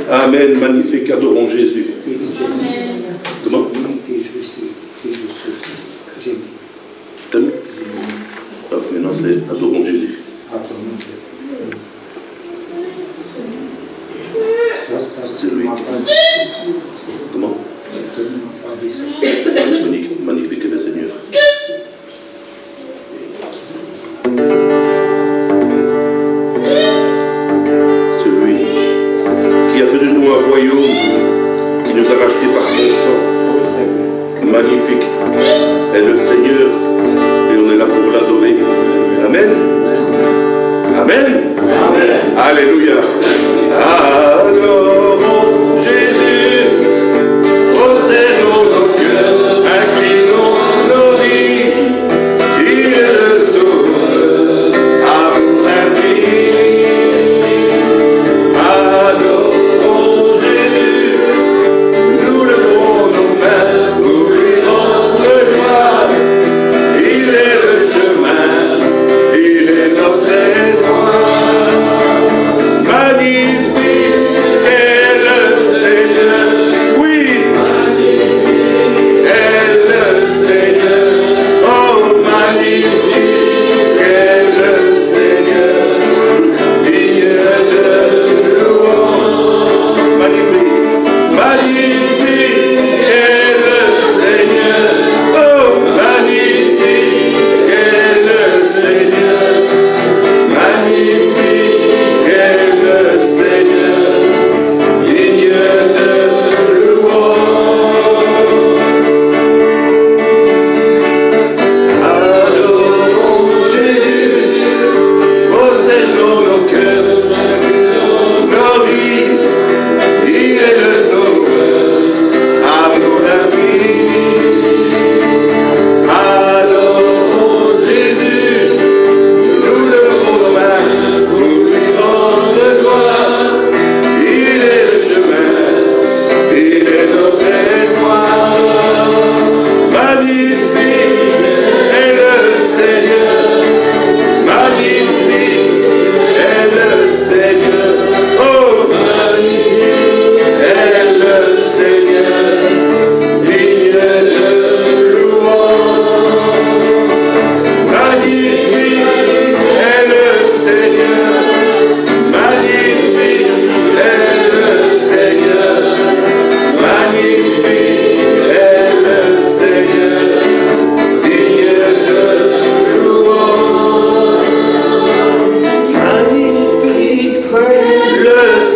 Amen, magnifique, adorons Jésus. Comment? Ah, maintenant c'est adorons Jésus. C'est lui. Comment? Magnifique est le Seigneur. Celui qui a fait de nous un royaume, qui nous a rachetés par son sang. Magnifique est le Seigneur et on est là pour l'adorer. Amen. Amen. Amen. Alléluia. Adorons Jésus, prosternons nos cœurs, inclinons nos vies. Il est le sauveur, amour infini. Adorons Jésus, nous levons nos mains pour lui rendre gloire. Il est le chemin, il est notre espoir.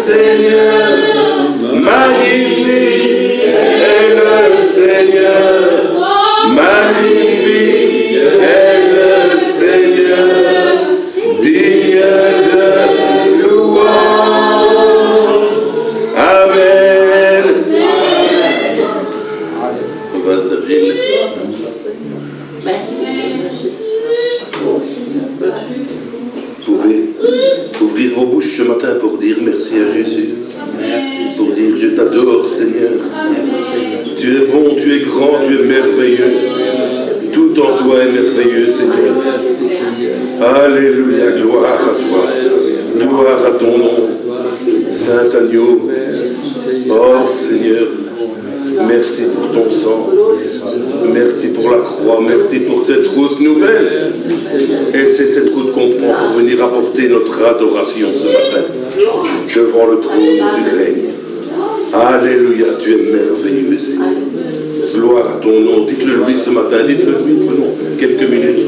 Seigneur, magnifique est le Seigneur, magnifique est le Seigneur, digne de louange. Amen. Vas-y, Gilles. Vous pouvez ouvrir vos bouches ce matin pour dire merci à Jésus. Pour dire je t'adore Seigneur. Tu es bon, tu es grand, tu es merveilleux. Tout en toi est merveilleux Seigneur. Alléluia, gloire à toi. Gloire à ton nom. Saint Agneau. Oh Seigneur. Merci pour ton sang. Merci pour la croix. Merci pour cette route nouvelle. Et c'est cette route qu'on prend pour venir apporter notre adoration ce matin. Devant le trône du règne. Alléluia, tu es merveilleux, Seigneur. Gloire à ton nom. Dites-le lui ce matin. Dites-le lui. Prenons quelques minutes.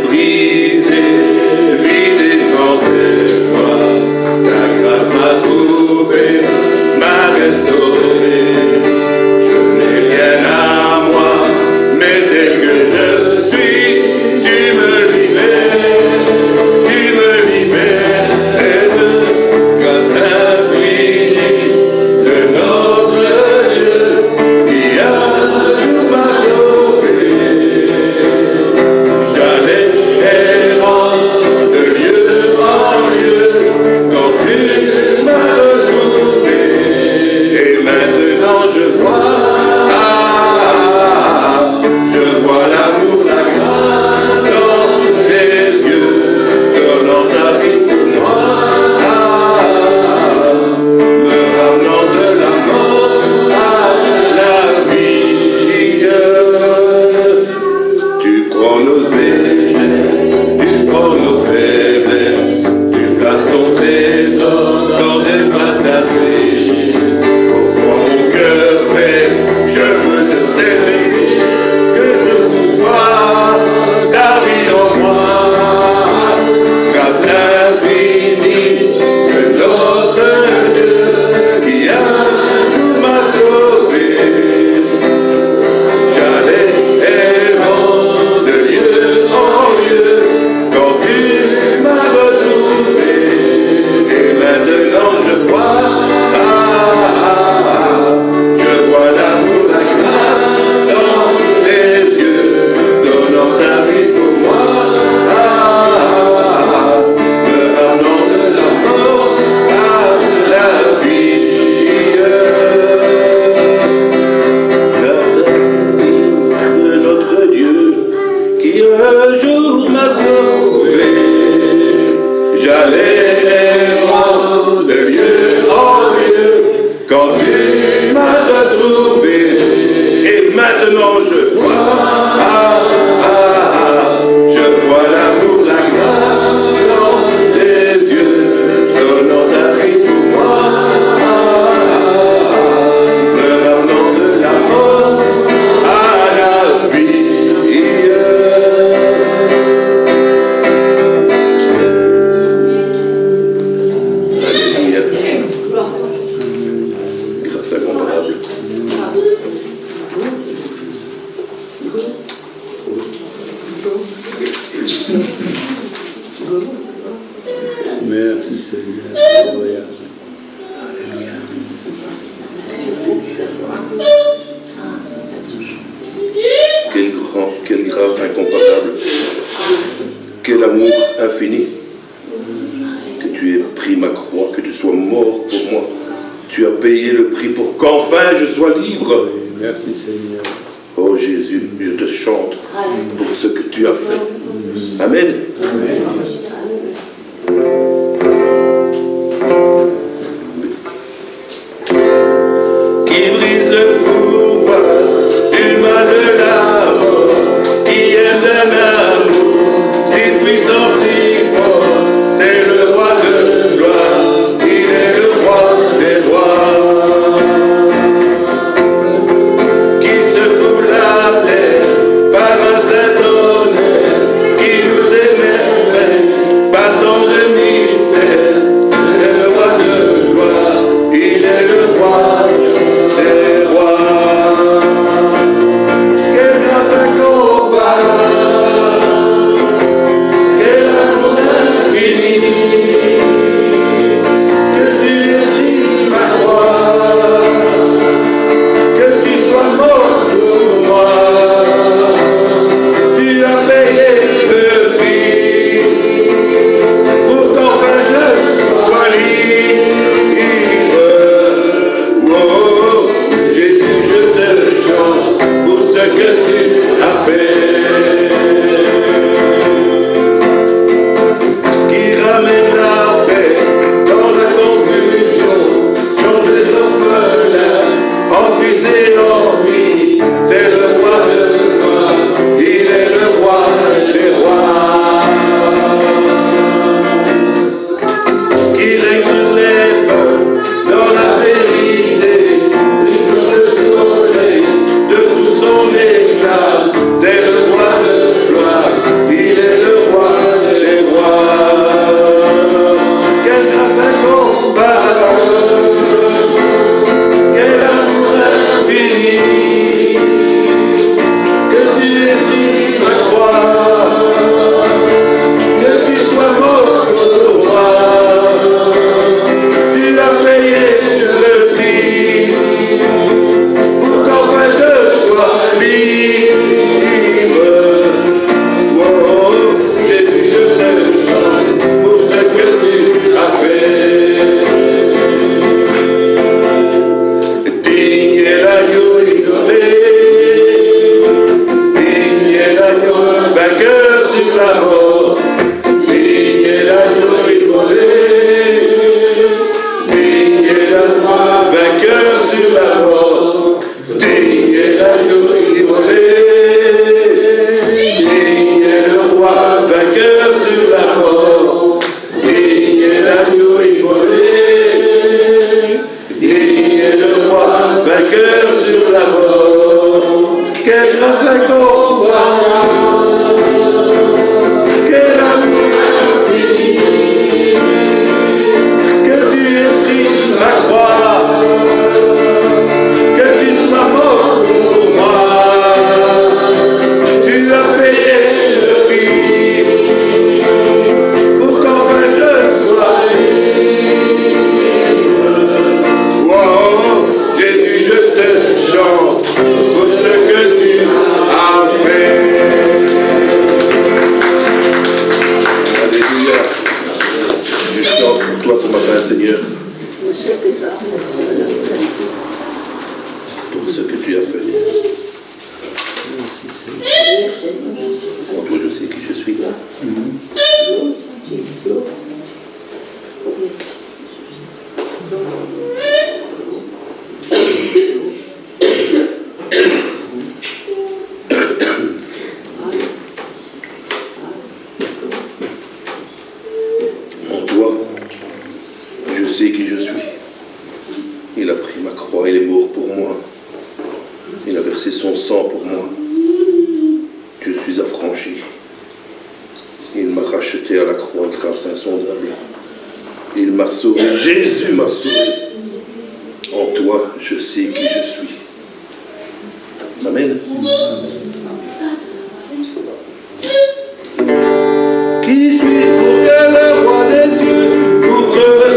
Brisé, vide sans espoir, ta grâce m'a tout Alléluia. Quelle grâce incomparable, quel amour infini, que tu aies pris ma croix, que tu sois mort pour moi. Tu as payé le prix pour qu'enfin je sois libre. Merci Seigneur. Oh Jésus, je te chante pour ce que tu as fait. Amen. Amen. Qui brise le pouvoir du mal de la mort, qui aime d'un amour si puissant, si fort, c'est le roi de gloire, il est le roi des rois. Qui secoue la terre par un saint honneur, qui nous émerveille par tant de mystère, c'est le roi de gloire, il est le roi des rois. Quelle grâce incomparable, quel amour infini, que tu aies pris ma croix, que tu sois mort pour moi. Tu as payé le prix pour qu'enfin je sois libre. Oh, Jésus, je te chante pour ce que tu as fait. Qui ramène la paix dans la confusion, change les orphelins en fils et en filles. C'est le roi de gloire, il est le roi des rois. Qui règne sur les peuples dans la vérité, il brille le soleil de tout son éclat. C'est le roi de gloire, il est le roi des rois. Quelle grâce incomparable, quel amour infini, que tu aies pris ma croix, que tu sois mort pour moi. Tu as payé le prix pour qu'enfin je sois libre. Oh, Jésus, je te chante pour ce que tu as fait. Digne est l'agneau immolé, digne est l'agneau vainqueur sur la mort, digne est l'agneau immolé, digne est l'agneau vainqueur sur la mort, digne est l'agneau immolé, digne est le roi vainqueur sur la mort, digne est l'agneau immolé, digne est le roi vainqueur sur la mort. Quelle grâce incomparable, quel amour infini, que tu aies pris ma croix, que tu sois mort pour moi. Tu as payé le prix pour qu'enfin je sois libre. Oh, Jésus, je te chante pour ce que tu as fait. Alléluia. Je chante pour toi ce matin, Seigneur, pour ce que tu as fait. En toi, je sais qui je suis. En toi, je sais qui je suis. Il a pris ma croix, il est mort pour moi. Il a versé son sang pour moi. Je suis affranchi. Il m'a racheté à la croix, grâce insondable. Il m'a sauvé. Jésus m'a sauvé. En toi, je sais qui je suis. Amen. Qui suis-je pour que le roi des cieux ouvre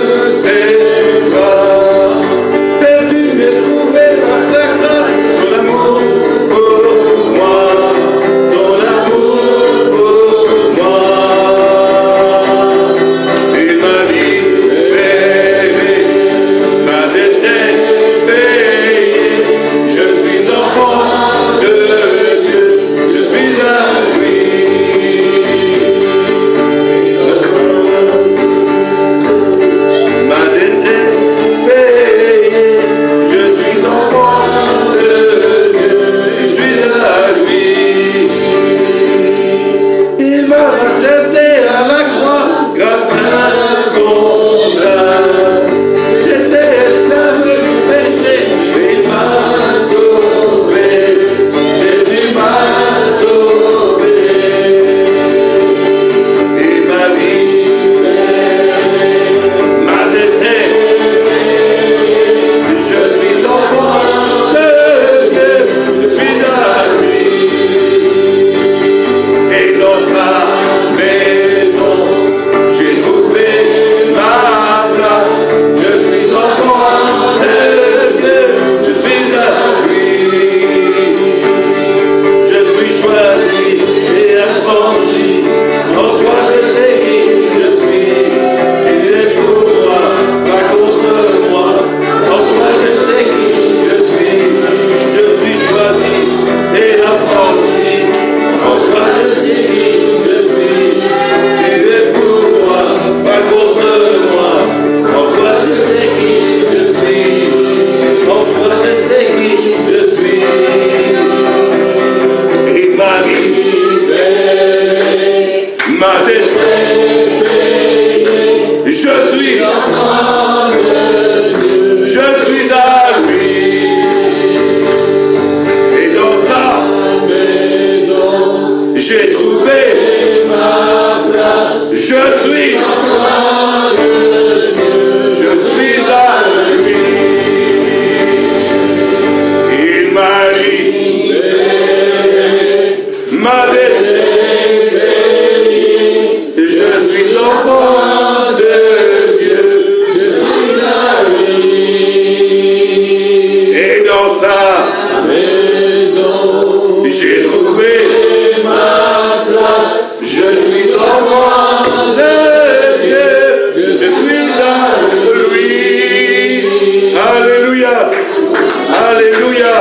Je suis à lui. Et dans sa maison, j'ai trouvé ma place. Je suis à lui. Il m'a libéré, m'a délivré. Je suis enfant de Dieu. Je suis à lui. Et dans sa maison, j'ai trouvé ma place. Je suis enfant de Dieu. Je suis à lui. Alléluia. Alléluia.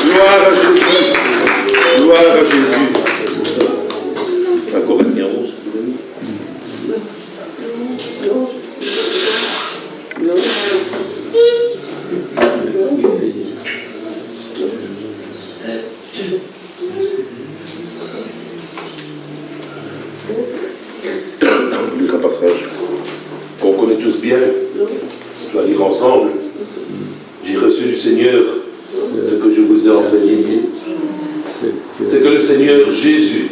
Gloire à Jésus. Gloire à Jésus. 1 Corinthiens 11. Un passage qu'on connaît tous bien. On va lire ensemble. J'ai reçu du Seigneur ce que je vous ai enseigné. C'est que le Seigneur Jésus,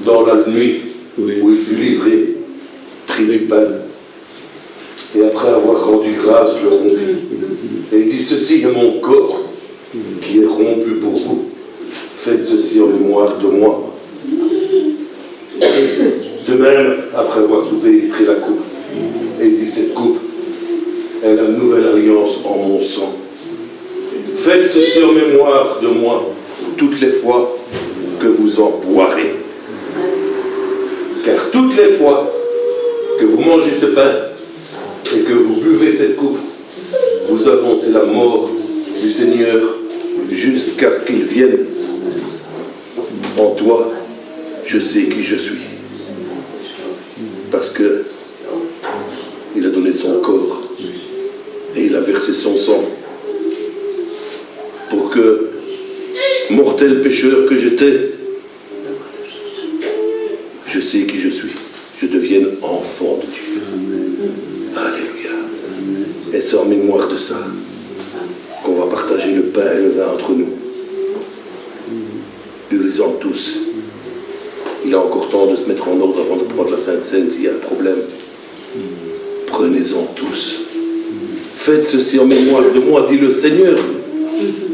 dans la nuit où il fut livré, prit du pain et après avoir rendu grâce, le rompit. Et il dit, ceci est mon corps qui est rompu pour vous. Faites ceci en mémoire de moi. De même, après avoir soupé, il prit la coupe. Et il dit, cette coupe est la nouvelle alliance en mon sang. Faites ceci en mémoire de moi toutes les fois que vous en boirez. Car toutes les fois que vous mangez ce pain et que vous buvez cette coupe, vous annoncez la mort du Seigneur jusqu'à ce qu'il vienne. En toi, je sais qui je suis. Parce que il a donné son corps et il a versé son sang pour que, mortel pécheur que j'étais, je sais qui je suis. Je devienne enfant de Dieu. Alléluia. Et c'est en mémoire de ça qu'on va partager le pain et le vin entre nous. Buvez-en tous. Il est encore temps de se mettre en ordre avant de prendre la Sainte Seine s'il y a un problème. Prenez-en tous. Faites ceci en mémoire de moi, dit le Seigneur.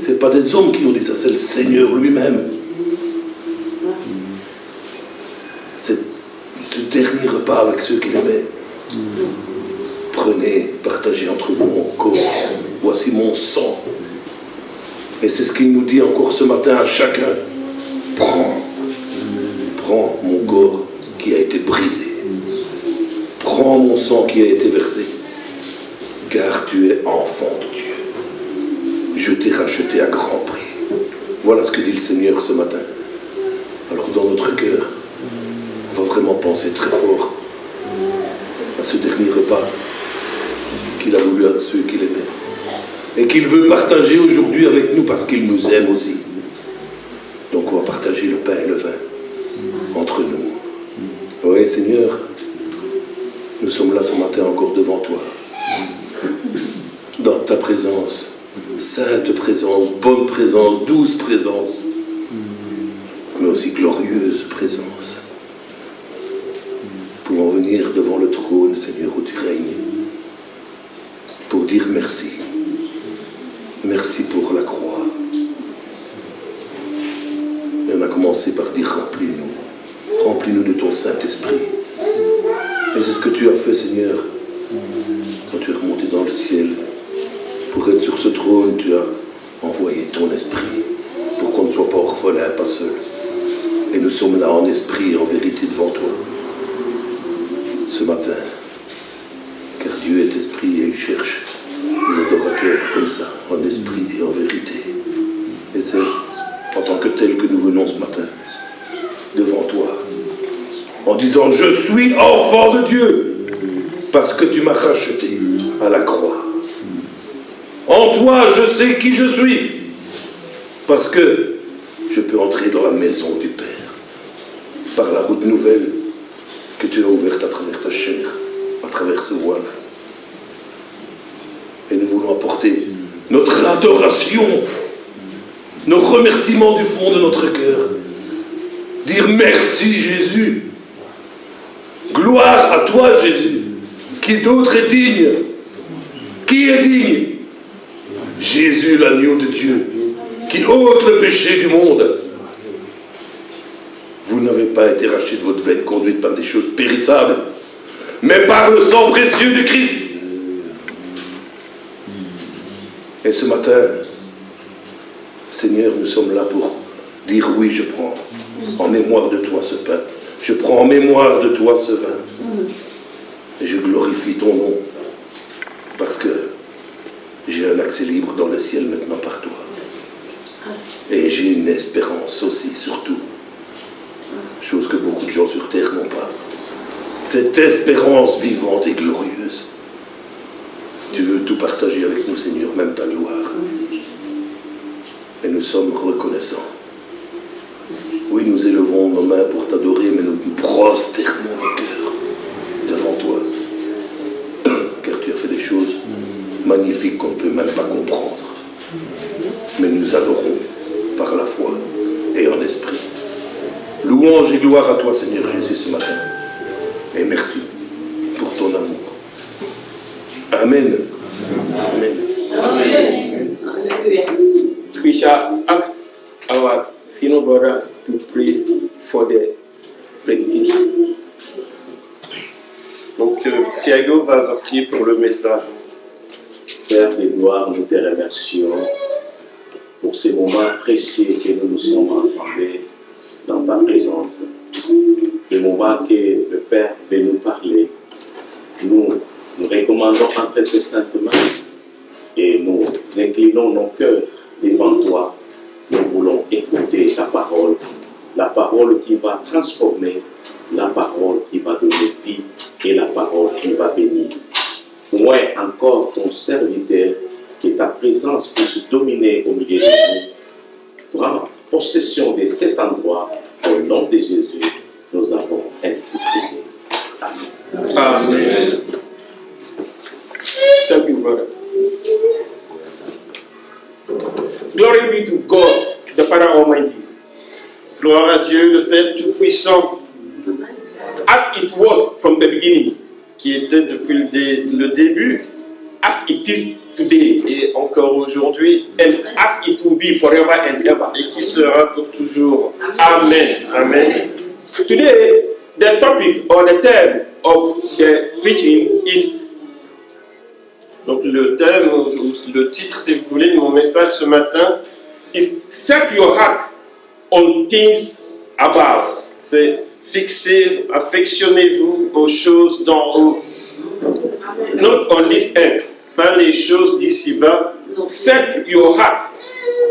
Ce n'est pas des hommes qui nous disent ça, c'est le Seigneur lui-même. C'est ce dernier repas avec ceux qu'il aimait. Prenez, partagez entre vous mon corps. Voici mon sang. Et c'est ce qu'il nous dit encore ce matin à chacun. Prends mon corps qui a été brisé. Prends mon sang qui a été versé. Car tu es enfant de Dieu. Je t'ai racheté à grand prix. Voilà ce que dit le Seigneur ce matin. Alors dans notre cœur, on va vraiment penser très fort à ce dernier repas qu'il a voulu à ceux qu'il aimait. Et qu'il veut partager aujourd'hui avec nous parce qu'il nous aime aussi. Donc on va partager le pain et le vin entre nous. Oui Seigneur, nous sommes là ce matin encore devant toi. Dans ta présence, sainte présence, bonne présence, douce présence, mais aussi glorieuse présence. Pour en venir devant le trône, Seigneur, où tu règnes, pour dire merci. Merci pour la croix. Et on a commencé par dire remplis-nous. Remplis-nous de ton Saint-Esprit. Et c'est ce que tu as fait, Seigneur, quand tu es remonté dans le ciel. Pour être sur ce trône, tu as envoyé ton esprit pour qu'on ne soit pas orphelin, pas seul. Et nous sommes là en esprit et en vérité devant toi ce matin. Car Dieu est esprit et il cherche des adorateurs comme ça, en esprit et en vérité. Et c'est en tant que tel que nous venons ce matin devant toi en disant, je suis enfant de Dieu parce que tu m'as racheté à la croix. En toi, je sais qui je suis parce que je peux entrer dans la maison du Père par la route nouvelle que tu as ouverte à travers ta chair, à travers ce voile. notre adoration, nos remerciements du fond de notre cœur. Dire merci Jésus. Gloire à toi Jésus. Qui d'autre est digne? Qui est digne? Jésus, l'agneau de Dieu, qui ôte le péché du monde. Vous n'avez pas été racheté de votre vaine conduite par des choses périssables, mais par le sang précieux du Christ. Et ce matin, Seigneur, nous sommes là pour dire oui, je prends en mémoire de toi ce pain. Je prends en mémoire de toi ce vin. Et je glorifie ton nom, parce que j'ai un accès libre dans le ciel maintenant par toi. Et j'ai une espérance aussi, surtout. Chose que beaucoup de gens sur terre n'ont pas. Cette espérance vivante et glorieuse. Tu veux tout partager avec nous, Seigneur, même ta gloire. Et nous sommes reconnaissants. Oui, nous élevons nos mains pour t'adorer, mais nous prosternons nos cœurs devant toi. Car tu as fait des choses magnifiques qu'on ne peut même pas comprendre. Mais nous adorons par la foi et en esprit. Louange et gloire à toi, Seigneur Jésus, ce matin. Et merci pour ton amour. Amen. Amen. Amen. We shall ask our senior brother to pray for the predication. Donc Thiago va prier pour le message. Père de gloire, nous te remercions pour ces moments précieux que nous nous sommes rassemblés dans ta présence. Le moment que le Père veut nous parler, nous recommandons entre tes saintes mains et nous inclinons nos cœurs devant toi. Nous voulons écouter ta parole, la parole qui va transformer, la parole qui va donner vie et la parole qui va bénir. Moi encore ton serviteur, que ta présence puisse dominer au milieu de nous. Prends possession de cet endroit, au nom de Jésus, nous avons ainsi prié. Amen. Amen. Thank you, brother. Glory be to God, the Father Almighty, Gloire à Dieu, le Père Tout-Puissant, as it was from the beginning, qui était depuis le début as it is today, et encore aujourd'hui, and as it will be forever and ever. et qui sera pour toujours. Amen. Amen. Today, the topic or the term of the preaching is Donc le thème, ou le titre si vous voulez, de mon message ce matin, set your heart on things above. c'est fixer, affectionnez-vous aux choses d'en haut, Not on this earth. pas les choses d'ici-bas. Set your heart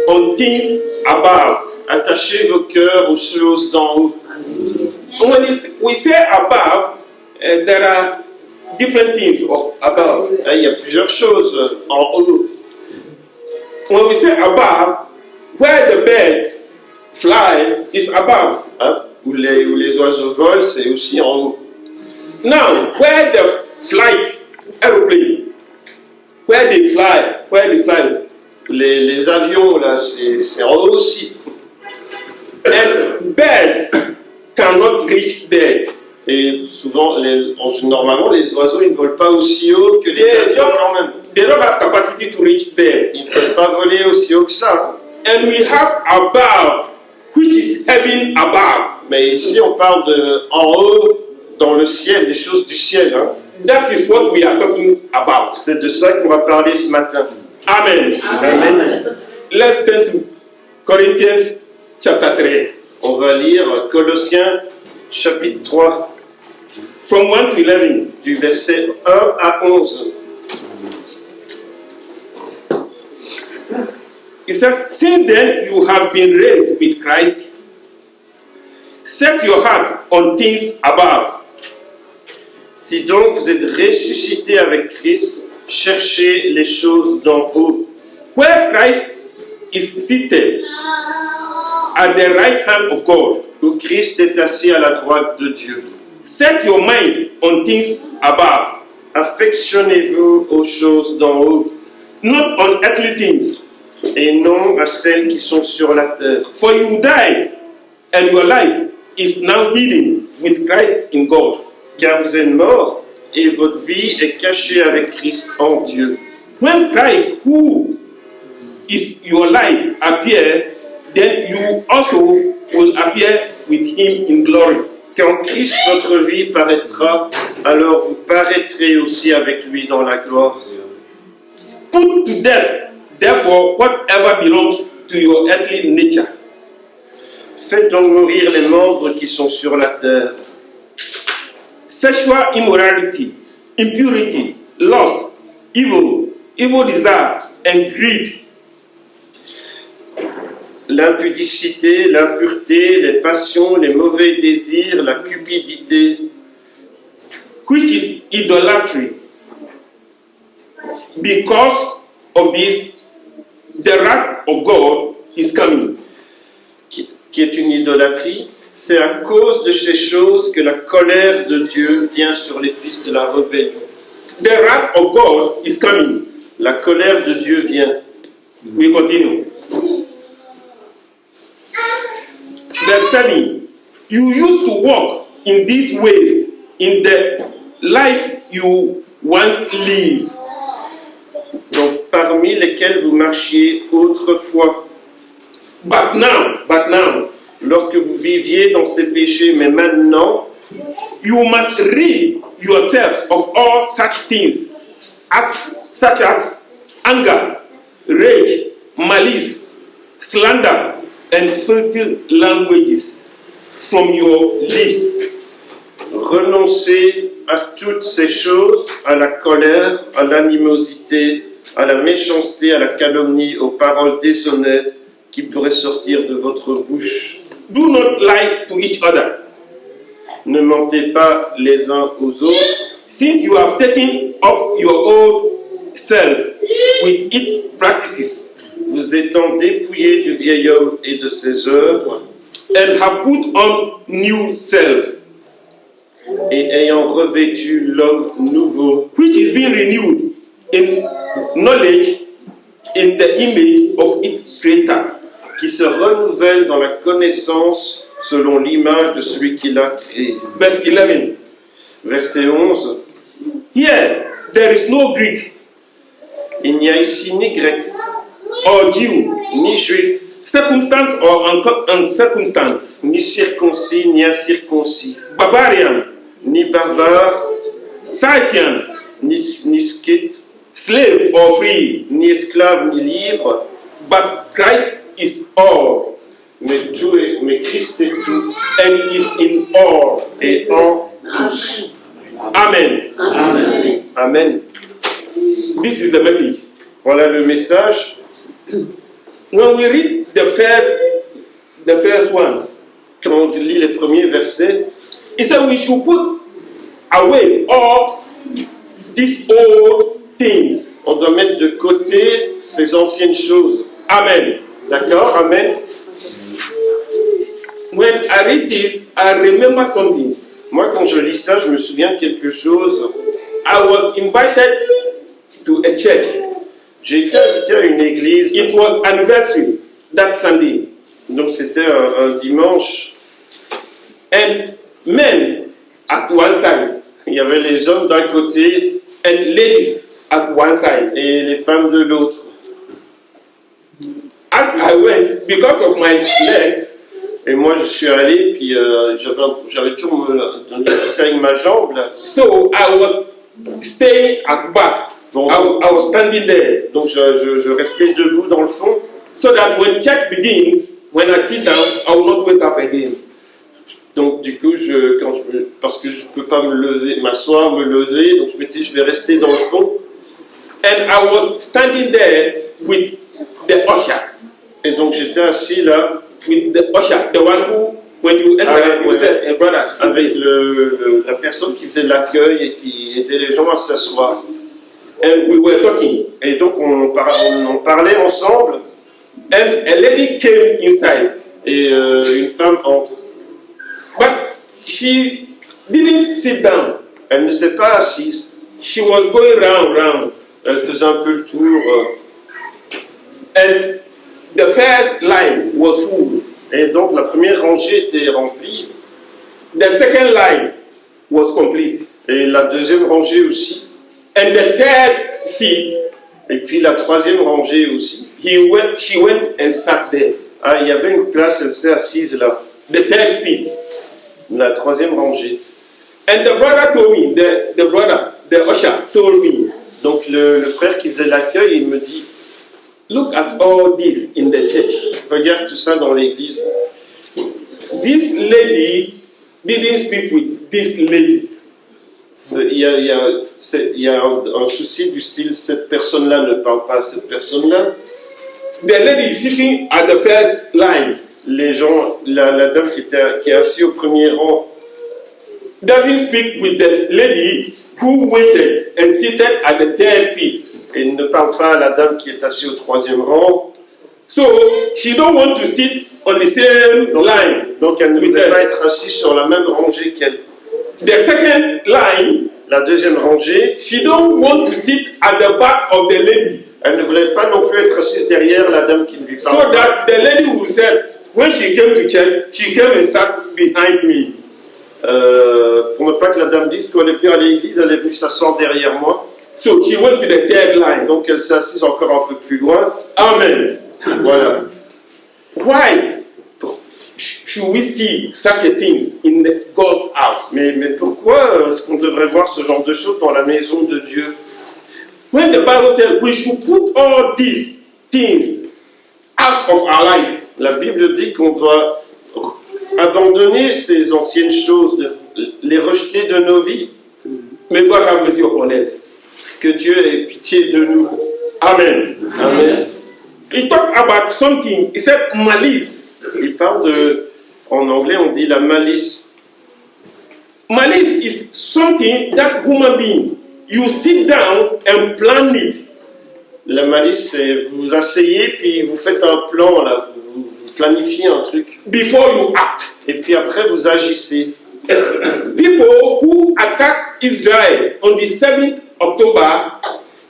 on things above. Attachez vos cœurs aux choses d'en haut. When we say above, there are different things of above. Là, il y a plusieurs choses en haut. When we say above, where the birds fly is above. Hein? Où les oiseaux volent, c'est aussi en haut. Now, where the flight aeroplane, where they fly, Les avions, là, c'est en haut aussi. and birds cannot reach there. Et souvent, normalement, les oiseaux, ils ne volent pas aussi haut que les They avions quand même. they don't have capacity to reach there. Ils ne peuvent pas voler aussi haut que ça. And we have above, which is heaven above. Mais ici, on parle de en haut, dans le ciel, les choses du ciel. Hein. That is what we are talking about. C'est de ça qu'on va parler ce matin. Amen. Amen. Let's turn to Corinthians chapter 3. On va lire Colossiens chapitre 3, From 1 to 11. du verset 1 à 11. It says, since then you have been raised with Christ, set your heart on things above, Si donc vous êtes ressuscités avec Christ, cherchez les choses d'en haut, where Christ is seated at the right hand of God. où Christ est assis à la droite de Dieu. Set your mind on things above, Affectionnez-vous aux choses d'en haut, not on earthly things. et non à celles qui sont sur la terre. For you died, and your life is now hidden with Christ in God. Car vous êtes morts, et votre vie est cachée avec Christ en Dieu. When Christ, who is your life, appear, then you also will appear with him in glory. Quand Christ, votre vie, paraîtra, alors vous paraîtrez aussi avec lui dans la gloire. Put to death, therefore, whatever belongs to your earthly nature. Faites donc mourir les membres qui sont sur la terre. Sexual immorality, impurity, lust, evil desire, and greed. L'impudicité, l'impureté, les passions, les mauvais désirs, la cupidité, Which is idolatry. Because of this, the wrath of God is coming. qui est une idolâtrie. C'est à cause de ces choses que la colère de Dieu vient sur les fils de la rébellion. The wrath of God is coming. La colère de Dieu vient. We continue. Verse 7. You used to walk in these ways in the life you once lived. Donc, parmi lesquels vous marchiez autrefois. But now, Lorsque vous viviez dans ces péchés, mais maintenant, you must rid yourself of all such things, such as anger, rage, malice, slander, and filthy languages from your lips. renoncez à toutes ces choses, à la colère, à l'animosité, à la méchanceté, à la calomnie, aux paroles déshonnêtes qui pourraient sortir de votre bouche. Do not lie to each other, Ne mentez pas les uns aux autres, since you have taken off your old self with its practices, vous étant dépouillés du vieil homme et de ses œuvres, and have put on new self, et ayant revêtu l'homme nouveau, which is being renewed in knowledge in the image of its creator. qui se renouvelle dans la connaissance selon l'image de celui qui l'a créé. Verse 11. Verset 11. Here there is no Greek Il n'y a ici ni grec, or Jew, ni juif, circumstance or uncircumstance, ni circoncis, ni incirconcis, barbarian, ni barbare, Scythian, ni scythe, slave or free, ni esclave, ni libre, but Christ is all mais Christ est tout and is in all. et en tous. Amen. Amen. This is the message. Voilà le message. When we read the first ones, Quand on lit les premiers versets, it said we should put away all these old things. on doit mettre de côté ces anciennes choses. Amen. D'accord? Amen. When I read this, I remember something. Moi, quand je lis ça, je me souviens de quelque chose. I was invited to a church. J'ai été invité à une église, It was anniversary that Sunday. donc c'était un dimanche. And men at one side Il y avait les hommes d'un côté and ladies at one side. et les femmes de l'autre. As I went, because of my legs, Et moi, je suis allé, puis j'avais toujours un souci avec ma jambe. Là. so I was staying at back. Bon, I was standing there, donc je restais debout dans le fond. so that when church begins, when I sit down, I will not wake up again. Donc du coup, parce que je peux pas me lever, m'asseoir, me lever, donc je me dis, je vais rester dans le fond. And I was standing there with the usher, Et donc j'étais assis là, with the usher, the one who, when you enter, Ah, you said, "Hey, brother, sit avec there." la personne qui faisait l'accueil et qui aidait les gens à s'asseoir. And we were talking. Et donc on parlait ensemble, And a lady came inside, et une femme entre. but she didn't sit down. Elle ne s'est pas assise. She was going round. Elle faisait un peu le tour. And the first line was full. Et donc la première rangée était remplie The second line was complete. et la deuxième rangée aussi. And the third seat, Et puis la troisième rangée aussi. she went and sat there. Ah, il y avait une place, elle s'est assise là. The third seat. La troisième rangée. And the brother told me, the usher told me, Donc le frère qui faisait l'accueil, il me dit, look at all this in the church. regarde tout ça dans l'église. This lady didn't speak with this lady. Il y a un souci du style, cette personne-là ne parle pas à cette personne-là. The lady is sitting at the first line. Les gens, la dame qui est assise au premier rang, Doesn't speak with the lady who waited and seated at the third seat. et ne parle pas à la dame qui est assise au troisième rang. So she don't want to sit on the same line. Donc elle ne with voulait her. pas être assise sur la même rangée qu'elle. The second line, La deuxième rangée, she don't want to sit at the back of the lady. elle ne voulait pas non plus être assise derrière la dame qui ne lui So parle pas. that the lady who said, when she came to church, she came and sat behind me. Pour ne pas que la dame dise, quand elle est venue à l'église, elle est venue s'asseoir derrière moi. So she went to the third line. Donc elle s'est assise encore un peu plus loin. Amen. Voilà. Why should we see such a thing in God's house? Mais pourquoi est-ce qu'on devrait voir ce genre de choses dans la maison de Dieu? When the Bible says we should put all these things out of our life, La Bible dit qu'on doit abandonner ces anciennes choses, les rejeter de nos vies. may God have mercy upon us. Que Dieu ait pitié de nous. Amen. Amen. He talked about something, he said malice. Il parle de, en anglais on dit la malice. Malice is something that human being, you sit down and plan it. La malice, c'est vous vous asseyez puis vous faites un plan, là, vous planifiez un truc. Before you act. Et puis après vous agissez. People who attacked Israel on the 7th October,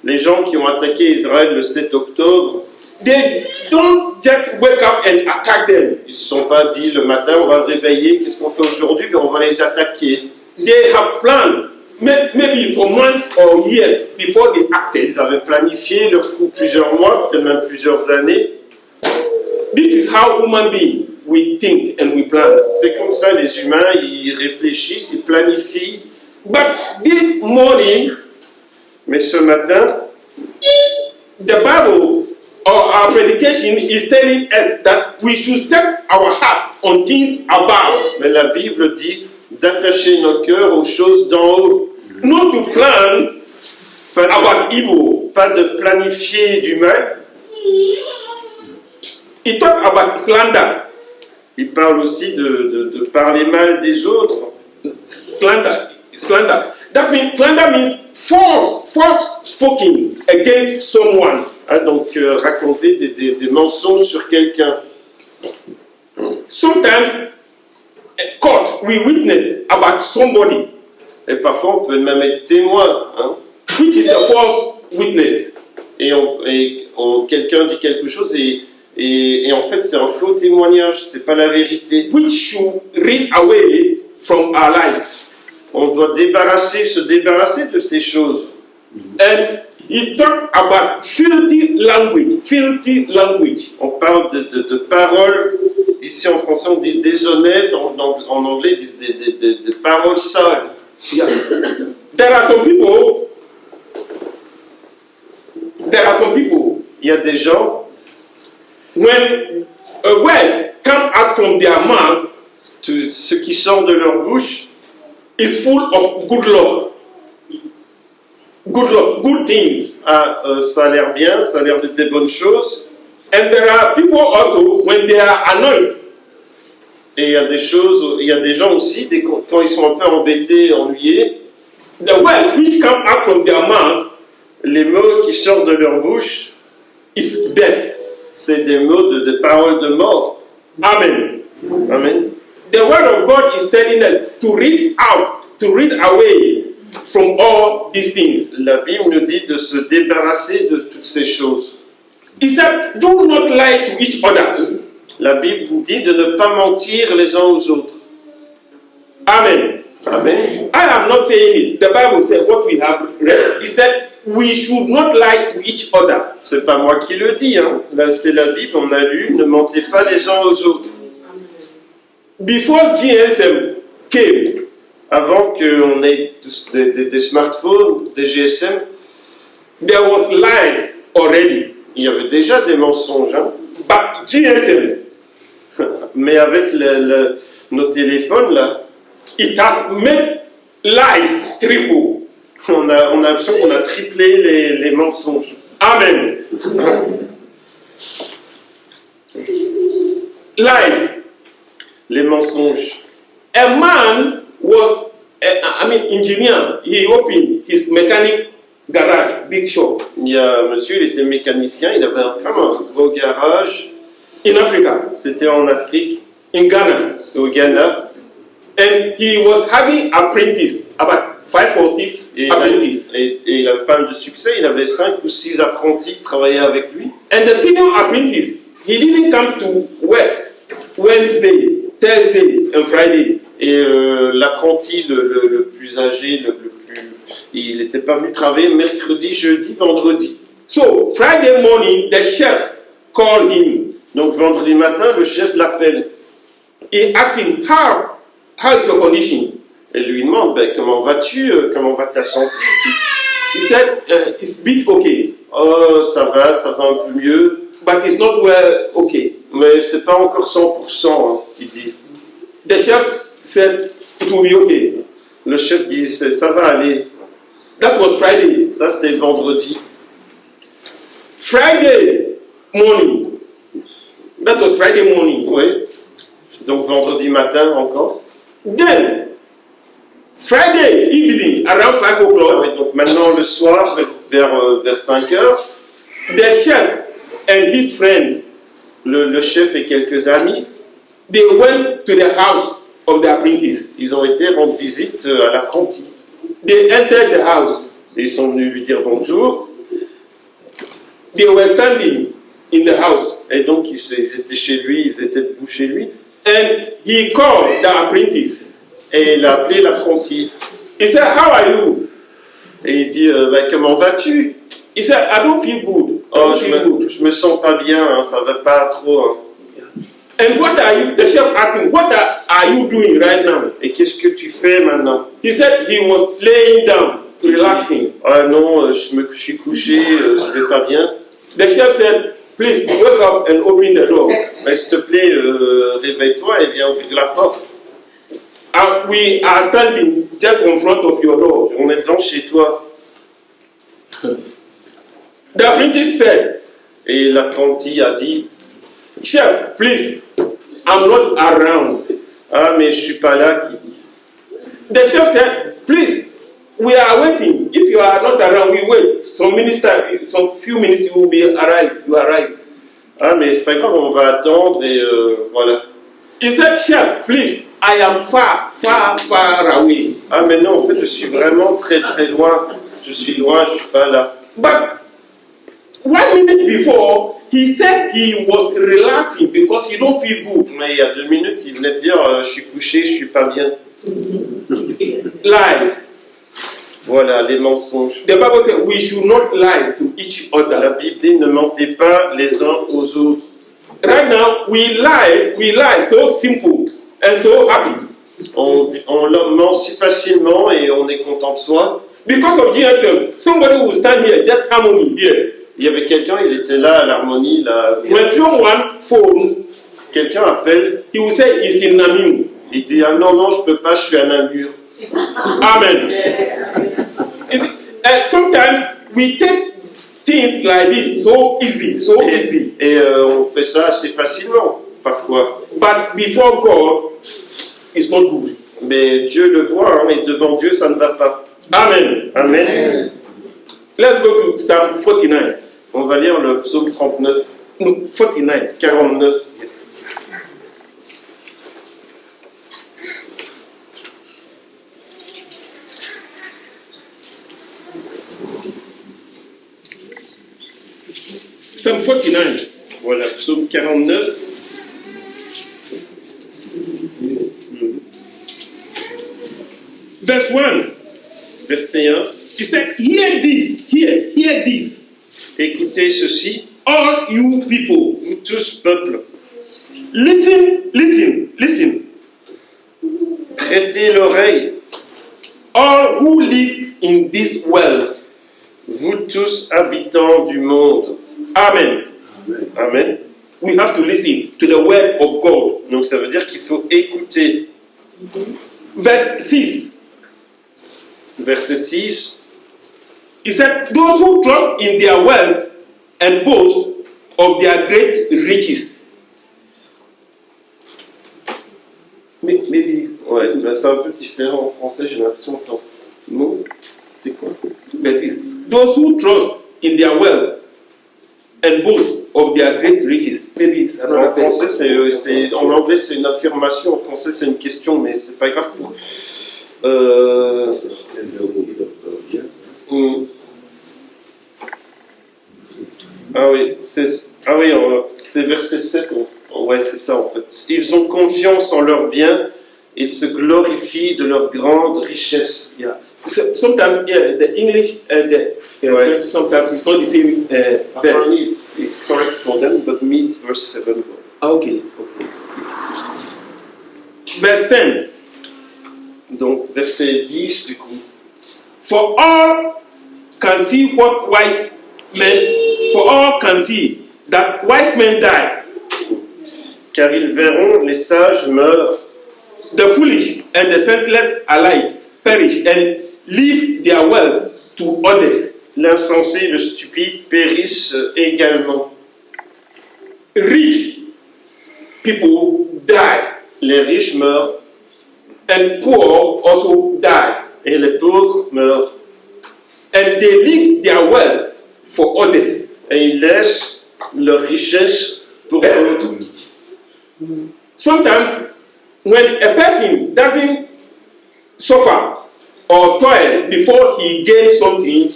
Les gens qui ont attaqué Israël le 7 octobre, they don't just wake up and attack them. ils ne se sont pas dit le matin on va réveiller, qu'est-ce qu'on fait aujourd'hui? Ben, on va les attaquer. They have planned, maybe for months or years before they acted. Ils avaient planifié leur coup plusieurs mois, peut-être même plusieurs années. This is how human beings we think and we plan. C'est comme ça, les humains, ils réfléchissent, ils planifient. But this morning, Mais ce matin, the Bible or our predication is telling us that we should set our heart on things above, mais la Bible dit d'attacher nos cœurs aux choses d'en haut. not to plan Pas de, about evil. pas de planifier du mal. He talked about slander. Il parle aussi de parler mal des autres. Slander. That means slander means false spoken against someone. Ah, donc raconter des mensonges sur quelqu'un. Sometimes court we witness about somebody, Et parfois, on peut même être témoin. Hein? which is a false witness. Et quelqu'un dit quelque chose et en fait, c'est un faux témoignage. C'est pas la vérité. Which should rid away from our lives. On doit se débarrasser de ces choses. And he talked about filthy language. On parle de paroles. Ici en français, on dit déshonnêtes. En anglais, ils disent des paroles sales. Yeah. There are some people. Il y a des gens, When a word comes out from their mouth, ce qui sort de leur bouche, is full of good things. ça a l'air bien, ça a l'air d'être des bonnes choses. And there are people also, when they are annoyed, Et il y a des gens aussi, quand ils sont un peu embêtés, ennuyés, the words which come out from their mouth les mots qui sortent de leur bouche, is death. c'est des mots de paroles de mort. Amen. Amen. The word of God is telling us to rid away from all these things. La Bible nous dit de se débarrasser de toutes ces choses. He said, do not lie to each other. La Bible dit de ne pas mentir les uns aux autres. Amen. Amen. I am not saying it. The Bible said what we have read. He said, we should not lie to each other. C'est pas moi qui le dis, hein. Là, c'est la Bible, on a lu, ne mentez pas les uns aux autres. Before GSM came, Avant qu'on ait des smartphones, des GSM, there was lies already. il y avait déjà des mensonges, hein. But GSM, Mais avec nos téléphones, là, it has made lies triple. on a l'impression qu'on a triplé les mensonges. Amen. Lies. Les mensonges. A man was, engineer. He opened his mechanic garage, big shop Il y a un monsieur, il était mécanicien, il avait comme un gros garage. in Africa, C'était en Afrique, in Ghana. au Ghana. And he was having apprentice, about 5 or 6 Et apprentices. il avait pas mal de succès, il avait 5 ou 6 apprentis qui travaillaient avec lui. And the senior apprentice, he didn't come to work Wednesday, Thursday, and Friday. Et l'apprenti le plus âgé, il n'était pas venu travailler mercredi, jeudi, vendredi. So Friday morning, the chef called him. Donc vendredi matin, le chef l'appelle He asked him, how is your condition? et lui demande ben, comment vas-tu, comment va ta santé? He said, it's a bit okay, Oh, ça va un peu mieux, but it's not well okay. mais c'est pas encore 100%, hein, il dit. The chef said, it will be okay. Le chef dit ça va aller. That was Friday. Ça c'était vendredi. Friday morning. That was Friday morning. Oui. Donc vendredi matin encore. Then, Friday evening, around 5 Ah o'clock, oui, donc maintenant le soir, vers 5 heures, the chef and his friend, le chef et quelques amis, they went to the house of the apprentice. ils ont été rendre visite à l'apprenti. They entered the house. Et ils sont venus lui dire bonjour. They were standing in the house. Et donc ils étaient chez lui, ils étaient debout chez lui. And he called the apprentice. Et il a appelé l'apprenti. He said, how are you? Et il dit ben, comment vas-tu? He said, I don't feel good. I Oh, don't feel good. je me sens pas bien, hein, ça va pas trop. Hein. And what are you, the chef asked him, what are you doing right now? Et qu'est-ce que tu fais maintenant? He said he was laying down, relaxing. Ah non, je suis couché, je vais pas bien. The chef said, please wake up and open the door. Mais s'il te plaît, réveille-toi et viens ouvrir la porte. And we are standing just in front of your door. On est devant chez toi. The apprentice said, Et l'apprenti a dit, chef, please, I'm not around. ah mais je suis pas là, qui dit. The chef said, please, we are waiting. If you are not around, we wait. Some few minutes you will be arrived. You arrive. Ah mais c'est pas grave, on va attendre et voilà. He said, chef, please, I am far away. Ah mais non, en fait je suis vraiment très loin. Je suis loin, je suis pas là. But 1 minute before, he said he was relaxing because he don't feel good. Mais il y a 2 minutes, il venait de dire je suis couché, je suis pas bien. Lies. Voilà, les mensonges. The Bible says we should not lie to each La other. Bible dit ne mentez pas les uns aux autres. Right now, we lie so simple and so happy. On ment si facilement et on est content de soi. Because of GSM, somebody will stand here, just harmony here. Il y avait quelqu'un, il était là à l'harmonie, là. When someone phone, Quelqu'un appelle, he will say he's in Namibia. il dit ah non, je peux pas, je suis à Namur. Amen. Sometimes we take things like this so easy. Et on fait ça assez facilement, parfois. But before God, it's not good. Mais Dieu le voit, hein, et devant Dieu, ça ne va pas. Amen. Amen. Let's go to Psalm 49. On va lire le psaume 39, No, 49. 49. Psalm 49. Voilà, psaume 49. Verse 1. Verset 1. He said, hear this, Écoutez ceci, all you people. vous tous, peuple. Listen. Prêtez l'oreille, All who live in this world. vous tous, habitants du monde. Amen. Amen. We have to listen to the word of God. Donc ça veut dire qu'il faut écouter. Verse 6. Verset 6. He said, those who trust in their wealth and boast of their great riches. Maybe. Ouais, ben c'est un peu différent en français, j'ai l'impression que le monde, c'est quoi? Verse 6. Those who trust in their wealth and boast of their great riches. Maybe it's another En français, en anglais, c'est une affirmation, en français, c'est une question, mais c'est pas grave pour. Ah oui, c'est verset 7. Ouais, c'est ça en fait. Ils ont confiance en leurs biens, ils se glorifient de leur grande richesse. Yeah. So, sometimes the English and the French, sometimes it's not the same verse. Apparently it's correct for them, but me it's verse 7. Okay. Verse 10. Donc verset 10 du coup. For all can see what wise men, for all can see that wise men die. Car ils verront les sages meurent. The foolish and the senseless alike perish and leave their wealth to others. L'insensé et le stupide périssent également. Rich people die Les riches meurent and poor also die. et les pauvres meurent. And they leave their wealth for others. Et ils laissent leur richesse pour d'autres. Sometimes when a person doesn't suffer or toil before he gains something,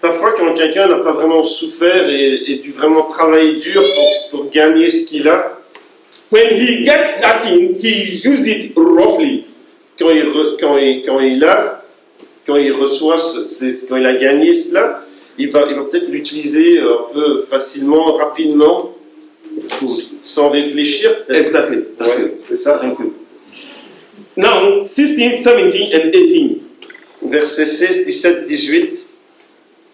Parfois, quand quelqu'un n'a pas vraiment souffert et dû vraiment travailler dur pour gagner ce qu'il a, when he gets that thing, he uses it roughly. quand il a gagné cela, il va peut-être l'utiliser un peu facilement, rapidement, sans réfléchir. Peut-être. Exactly. Ouais, c'est ça. Thank you. Now, 16, 17, and 18. Versets 16, 17, 18.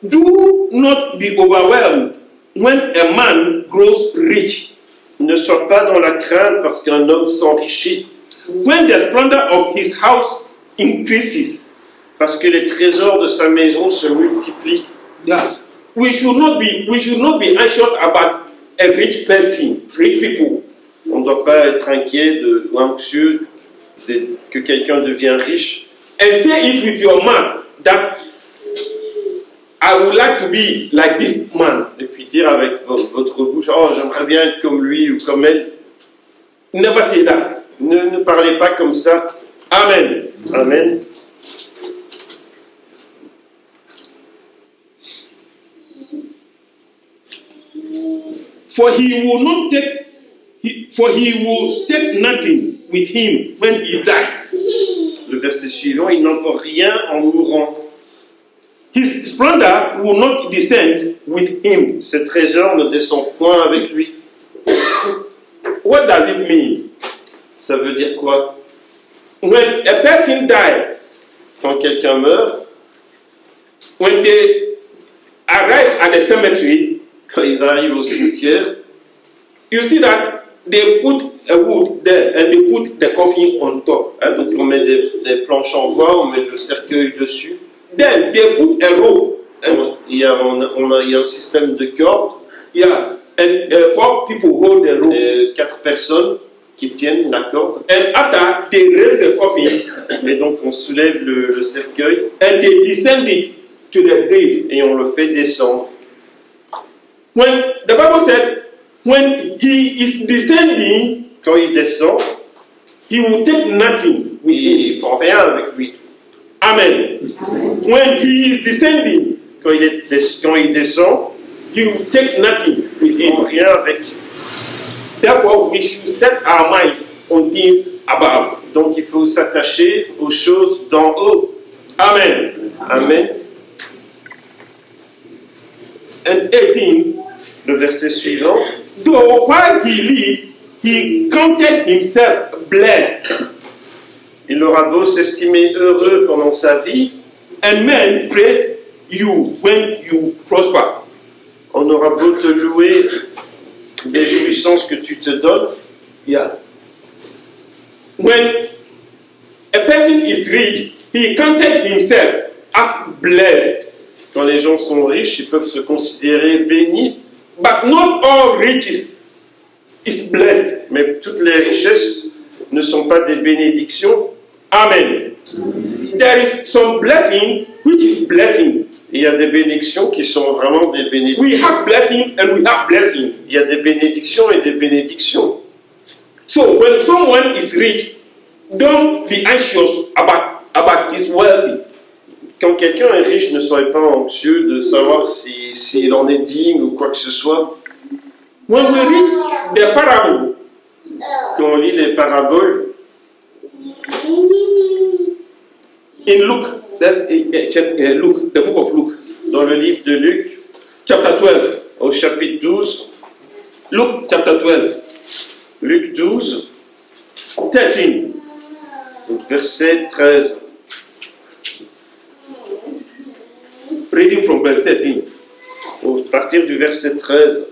Do not be overwhelmed when a man grows rich, Ne sois pas dans la crainte parce qu'un homme s'enrichit, when the splendor of his house increases. parce que les trésors de sa maison se multiplient. Yeah. We should not be anxious about a rich person, rich people. On ne doit pas être inquiet ou anxieux que quelqu'un devienne riche. And say it with your mouth that I would like to be like this man. Et puis dire avec votre bouche, oh j'aimerais bien être comme lui ou comme elle. Never say that. Ne parlez pas comme ça. Amen. Amen. For he will take nothing with him when he dies. Le verset suivant, il n'emporte rien en mourant. His splendor will not descend with him. Ses trésors ne descendent point avec lui. What does it mean? Ça veut dire quoi? When a person dies, Quand quelqu'un meurt, when they arrive at the cemetery, quand ils arrivent au cimetière, you see that they put a wood there and they put the coffin on top. hein, donc on met des planches en bois, on met le cercueil dessus. Then they put a rope. And, Il y a un système de cordes, yeah, and 4 people hold the rope. et 4 personnes qui tiennent la corde. And after they raise the coffin Et donc on soulève le cercueil and they descend it to the grave. et on le fait descendre. When the Bible said, when he is descending, Quand il descend, he will take nothing with him. il ne prend rien avec lui. Amen. When he is descending, Quand il descend, he will take nothing with Ils n'ont him. rien avec. Therefore, we should set our mind on things above. Donc il faut s'attacher aux choses d'en haut. Amen. Amen. And 18, Le verset suivant. though while he lived, he counted himself blessed, Il aura beau s'estimer heureux pendant sa vie, and men praise you when you prosper. on aura beau te louer des jouissances que tu te donnes. Yeah. When a person is rich, he counted himself as blessed. Quand les gens sont riches, ils peuvent se considérer bénis, But not all riches is blessed. mais toutes les richesses ne sont pas des bénédictions. Amen. There is some blessing which is blessing. Il y a des bénédictions qui sont vraiment des bénédictions. We have blessing and we have blessing. Il y a des bénédictions et des bénédictions. So when someone is rich, don't be anxious about his wealth. Quand quelqu'un est riche, ne soyez pas anxieux de savoir s'il en est digne ou quoi que ce soit. When we read the parable, Quand on lit les paraboles, in Luke, let's check Luke, the book of Luke, dans le livre de Luc, chapter 12. au chapitre 12, Luke chapter 12, Luc 12, 13. verset 13. Reading from verse 13. À partir du verset 13.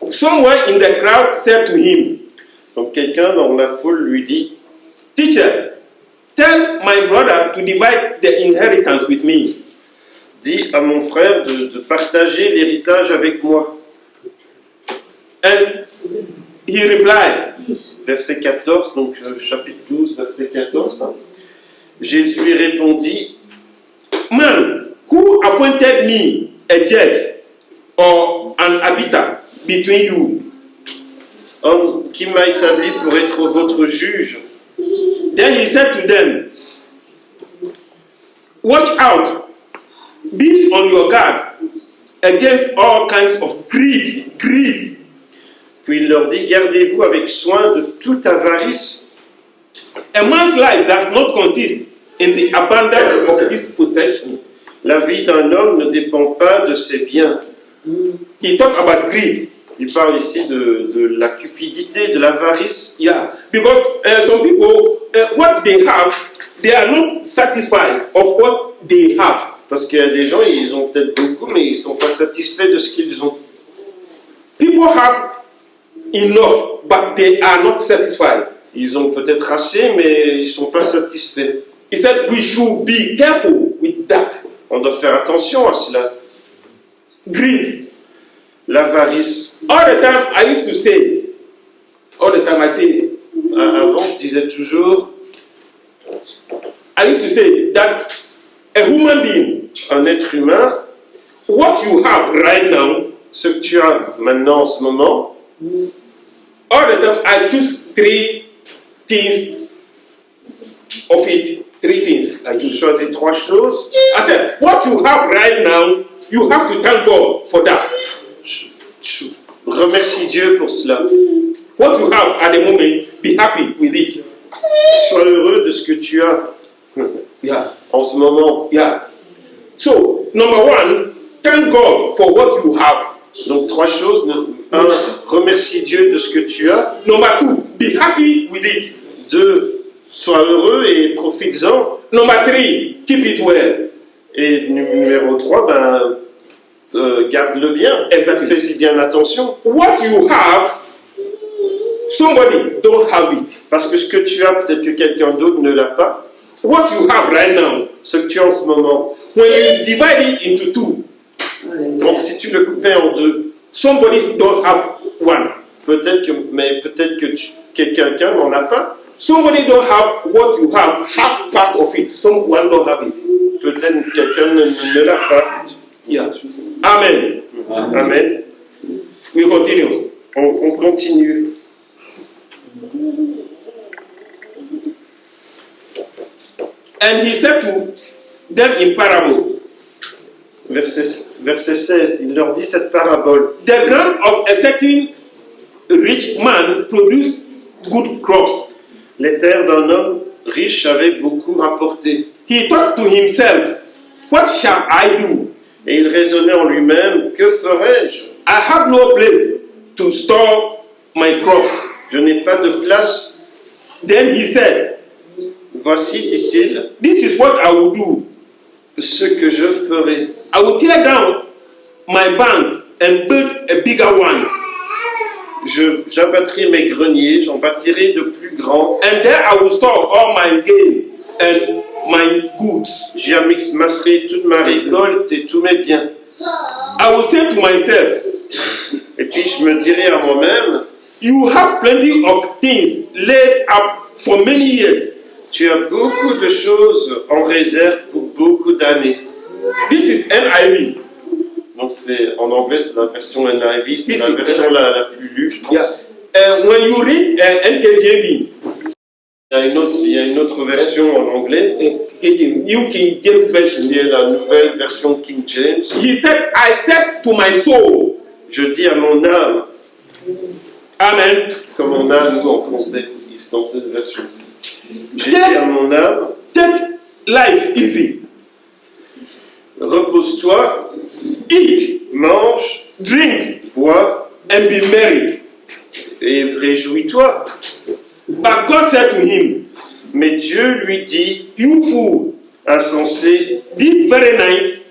Someone in the crowd said to him, Donc quelqu'un dans la foule lui dit, Teacher, tell my brother to divide the inheritance with me. dis à mon frère de partager l'héritage avec moi. And he replied, Verset 14, donc chapitre 12, verset 14. Jésus lui répondit, Man, who appointed me a judge or an arbiter between you? homme qui m'a établi pour être votre juge. Then he said to them, Watch out, be on your guard against all kinds of greed. Puis il leur dit, gardez-vous avec soin de toute avarice. A man's life does not consist in the abundance of his possession. La vie d'un homme ne dépend pas de ses biens. He talked about greed. Il parle ici de la cupidité, de l'avarice. Yeah, because some people, what they have, they are not satisfied of what they have. Parce qu'il y a des gens, ils ont peut-être beaucoup, mais ils ne sont pas satisfaits de ce qu'ils ont. People have enough, but they are not satisfied. Ils ont peut-être assez, mais ils ne sont pas satisfaits. He said we should be careful with that. On doit faire attention à cela. Greed. L'avarice. All the time I used to say, all the time I say, Avant, je disais toujours, I used to say that a human being, un être humain, what you have right now, ce que tu as maintenant en ce moment, all the time I choose three things of it. Three things I tu choose. choisis trois choses. I said, what you have right now, you have to thank God for that. Remercie Dieu pour cela. What you have at the moment, be happy with it. Sois heureux de ce que tu as Yeah, en ce moment. yeah. So, number one, thank God for what you have. Donc trois choses. Un, remercie Dieu de ce que tu as. Number two, be happy with it. Deux, sois heureux et profites-en. Number three, keep it well. Et numéro 3, garde-le bien. Exactly. Fais-y bien attention. What you have, somebody don't have it. Parce que ce que tu as, peut-être que quelqu'un d'autre ne l'a pas. What you have right now, Ce que tu as en ce moment, when you divide it into two, donc si tu le coupais en deux, somebody don't have one. peut-être que quelqu'un n'en a pas. Somebody don't have what you have, half part of it. Someone don't have it. Peut-être que quelqu'un ne l'a pas. Yeah. Amen. Amen. We continue. On continue. And he said to them in parable, Verset 16, il leur dit cette parabole. the ground of a certain rich man produced good crops. Les terres d'un homme riche avaient beaucoup rapporté. He thought to himself, what shall I do? Et il raisonnait en lui-même, que ferai-je? I have no place to store my crops. Je n'ai pas de place. Then he said, Voici, dit-il, this is what I will do. ce que je ferai. I will tear down my barns and build a bigger ones. J'abattrai mes greniers, j'en bâtirai de plus grands. And there I will store all my gain and my goods. J'y amasserai toute ma récolte et tous mes biens. I will say to myself, Et puis je me dirai à moi-même, you have plenty of things laid up for many years. tu as beaucoup de choses en réserve pour beaucoup d'années. This is NIV. Donc en anglais c'est la version NIV, c'est Si, la si. version la plus lue, je pense. Yeah. When you read NKJV, Il y a une autre version en anglais, New King James Version, qui est la nouvelle version King James. he said, I said to my soul, Je dis à mon âme, Amen, comme on a nous en français, dans cette version-ci. J'ai dit à mon âme, take life easy, repose-toi, eat, mange, drink, bois and be merry. et réjouis-toi. But God said to him, Mais Dieu lui dit, you fool, insensé, this very night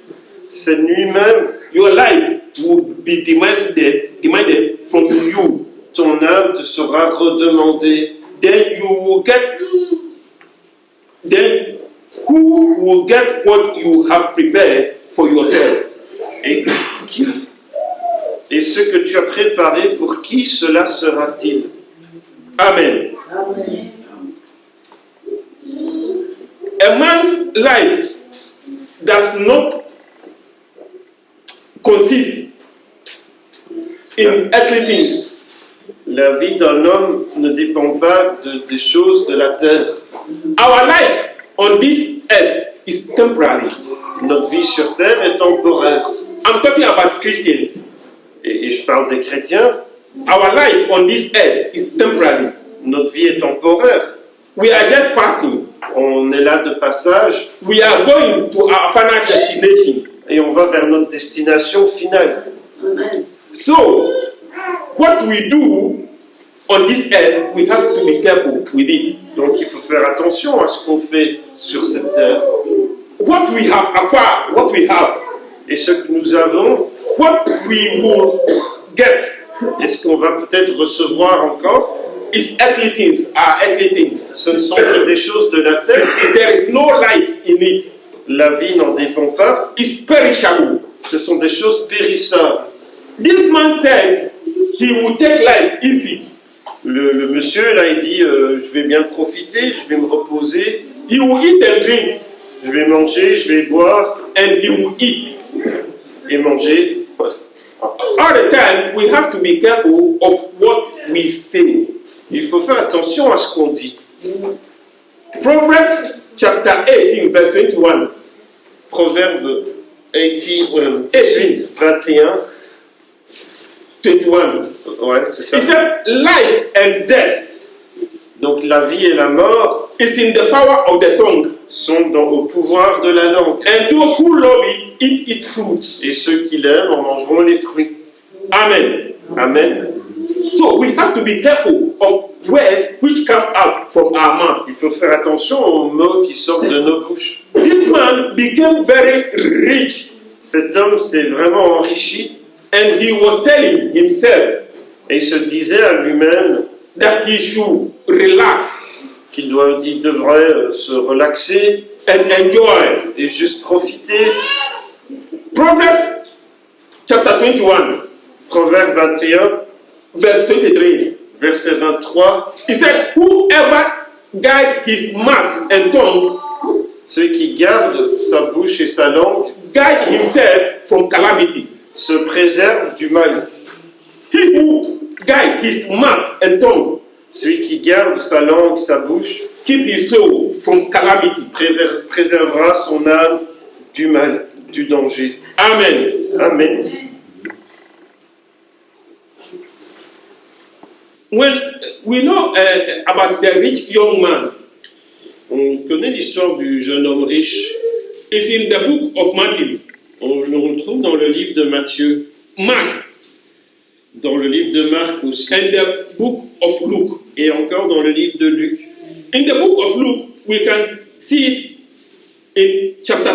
cette nuit même, your life will be demanded from you. ton âme te sera redemandée. Then who will get what you have prepared for yourself? Et ce que tu as préparé, pour qui cela sera-t-il? Amen. A man's life does not consist in earthly things. La vie d'un homme ne dépend pas des choses de la terre. Our life on this earth is temporary. Notre vie sur terre est temporaire. I'm talking about Christians. Et je parle des chrétiens. Our life on this earth is temporary. Notre vie est temporaire. We are just passing. On est là de passage We are going to our final destination. et on va vers notre destination finale. So, what we do on this earth, we have to be careful with it. Donc il faut faire attention à ce qu'on fait sur cette terre. What we have acquired, what we have, Et ce que nous avons, what we will get et ce qu'on va peut-être recevoir encore, is earthly things, are earthly things. ce ne sont que des choses de la terre. There is no life in it. La vie n'en dépend pas. It's perishable. Ce sont des choses périssables. This man said he will take life easy. Le monsieur, là, il dit, je vais bien profiter, je vais me reposer, He will eat and drink, je vais manger, je vais boire and he will eat. et manger. All the time, we have to be careful of what we say. Il faut faire attention à ce qu'on dit. Proverbs chapter 18, verse 21. Proverbe 18, 21. 21. Ouais, c'est ça. He said, life and death Donc la vie et la mort is in the power of the tongue, sont au pouvoir de la langue. and those who love it eat its fruits. Et ceux qui l'aiment en mangeront les fruits. Amen. Amen. So we have to be careful of words which come out from our mouth. Il faut faire attention aux mots qui sortent de nos bouches. This man became very rich, Cet homme s'est vraiment enrichi and he was telling himself et il se disait à lui-même that he should relax qu'il devrait se relaxer and enjoy. et juste profiter. Proverbs chapter 21, Proverbe 21, verse 23. verset 23. He said, whoever guide his mouth and tongue Celui qui garde sa bouche et sa langue guide himself from calamity. se préserve du mal. He who guide his mouth and tongue Celui qui garde sa langue, sa bouche, keep his soul from calamity. préservera son âme du mal, du danger. Amen. Amen. When we know about the rich young man, On connaît l'histoire du jeune homme riche. it's in the book of Matthew, On le retrouve dans le livre de Matthieu, Mark, dans le livre de Marc aussi, and the book of Luke. et encore dans le livre de Luc. In the book of Luke, we can see it in chapter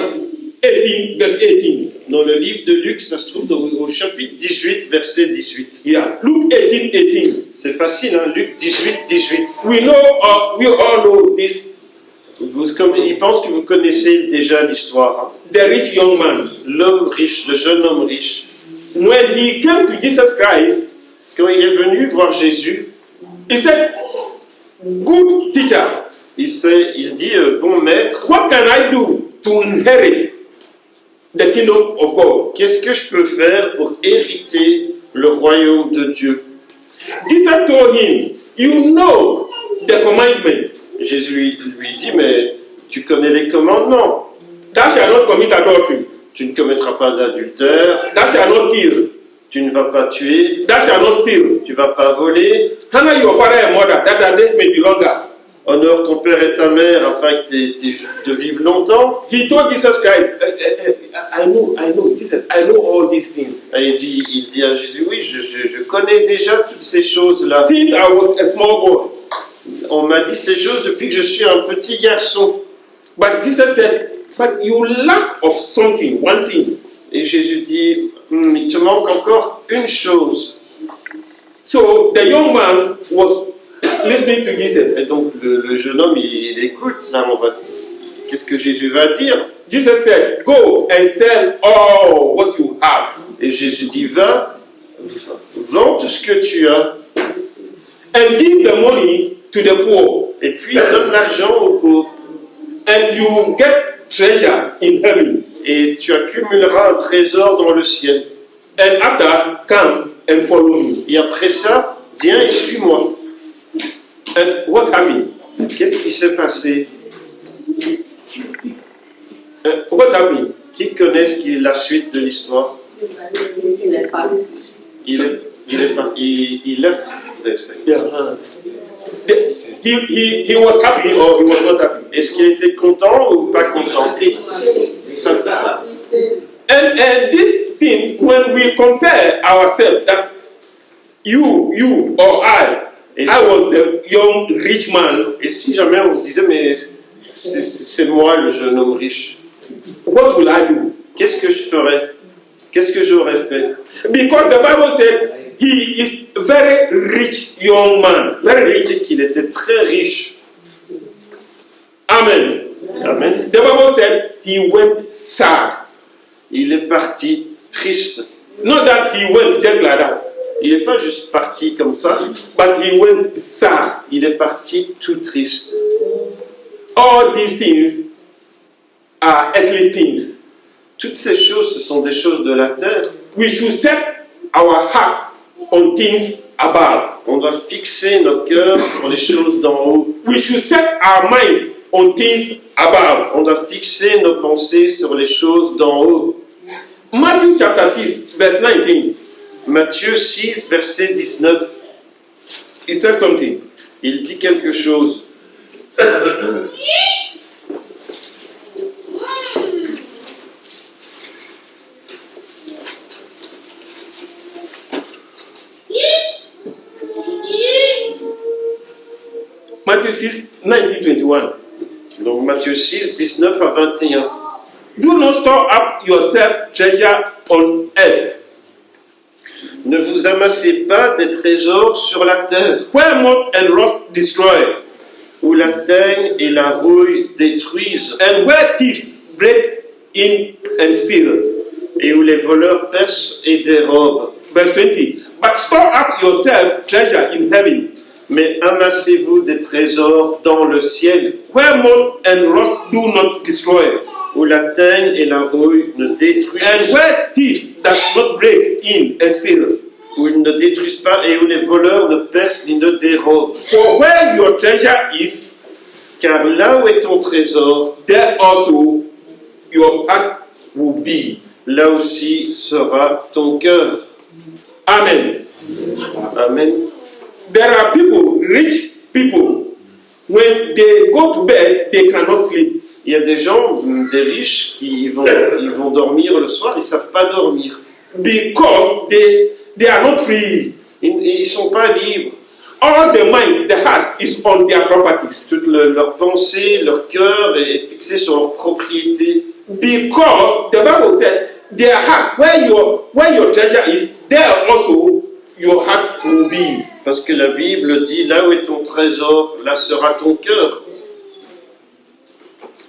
18, verse 18. Dans le livre de Luc, ça se trouve au chapitre 18, verset 18. Yeah, Luke 18, 18. C'est facile, hein? Luc 18, 18. We all know this. Il pense que vous connaissez déjà l'histoire. Hein? The rich young man, L'homme riche, le jeune homme riche, when he came to Jesus Christ, quand il est venu voir Jésus, he said, "Good teacher, il dit, bon maître, what can I do to inherit the kingdom of God?" qu'est-ce que je peux faire pour hériter le royaume de Dieu? Jesus told him, "You know the commandment. Jésus lui dit, mais tu connais les commandements. Thou shalt not commit adultery. Tu ne commettras pas d'adultère, Thou shalt not kill. tu ne vas pas tuer, Thou shalt not steal. tu ne vas pas voler, Honor your father and mother, that thy days may be longer." honore ton père et ta mère afin que de vivre longtemps. He told Jesus Christ, I know, Jesus, I know all these things. Et il dit à Jésus, oui, je connais déjà toutes ces choses-là. Since I was a small boy. On m'a dit ces choses depuis que je suis un petit garçon. But Jesus said, but you lack of something, one thing. Et Jésus dit, il te manque encore une chose. So the young man was listening to Jesus. Et donc le jeune homme, il écoute. Là, qu'est-ce que Jésus va dire? Jesus said, go and sell all what you have. Et Jésus dit, va, vends tout ce que tu as. And give the money to the poor. Et puis donne l'argent aux pauvres. And you get treasure in heaven. Et tu accumuleras un trésor dans le ciel. And after, come and follow me. Et après ça, viens et suis-moi. And what happened? Qu'est-ce qui s'est passé? What happened? Qui connaît ce qui est la suite de l'histoire? Il left. Yeah. He was happy or he was not happy. Est-ce qu'il était content ou pas content? And this thing, when we compare ourselves, that you or I was the young rich man. Et si jamais on se disait, mais c'est moi le jeune homme riche, What will I do? qu'est-ce que je ferais? Qu'est-ce que j'aurais fait? Because the Bible said he is a very rich young man, very Il dit rich. qu'il était très riche. Amen. Amen. The Bible said he went sad. Il est parti triste. Not that he went just like that, Il n'est pas juste parti comme ça, but he went sad. il est parti tout triste. All these things are earthly things. Toutes ces choses, ce sont des choses de la terre. We should set our heart on things above. On doit fixer nos cœurs sur les choses d'en haut. We should set our mind on things above. On doit fixer nos pensées sur les choses d'en haut. Matthew chapter 6, verse 19, Matthieu 6, verset 19, it says something. il dit quelque chose. Matthew 6, 19, 21. Donc Matthieu 6, 19 à 21. Do not store up yourself treasure on earth, Ne vous amassez pas des trésors sur la terre, where moth and rust destroy, où la teigne et la rouille détruisent, and where thieves break in and steal. et où les voleurs percent et dérobent. Verse 20. But store up yourself treasure in heaven, Mais amassez-vous des trésors dans le ciel, where moth and rust do not destroy, où la teigne et la rouille ne and détruisent, where thieves that not break in and steal. où ils ne détruisent pas et où les voleurs ne percent ni ne dérobent. For where your treasure is, Car là où est ton trésor, there also your heart will be. là aussi sera ton cœur. Amen. Amen. There are people, rich people, when they go to bed, they cannot sleep. Il y a des gens, des riches, qui vont dormir le soir, ils ne savent pas dormir. Because they are not free. Ils ne sont pas libres. All the mind, the heart is on their properties. Toute leur pensée, leur cœur est fixé sur leur propriété. Because the Bible said, their heart, where your treasure is, there also your heart will be. Parce que la Bible dit, là où est ton trésor, là sera ton cœur.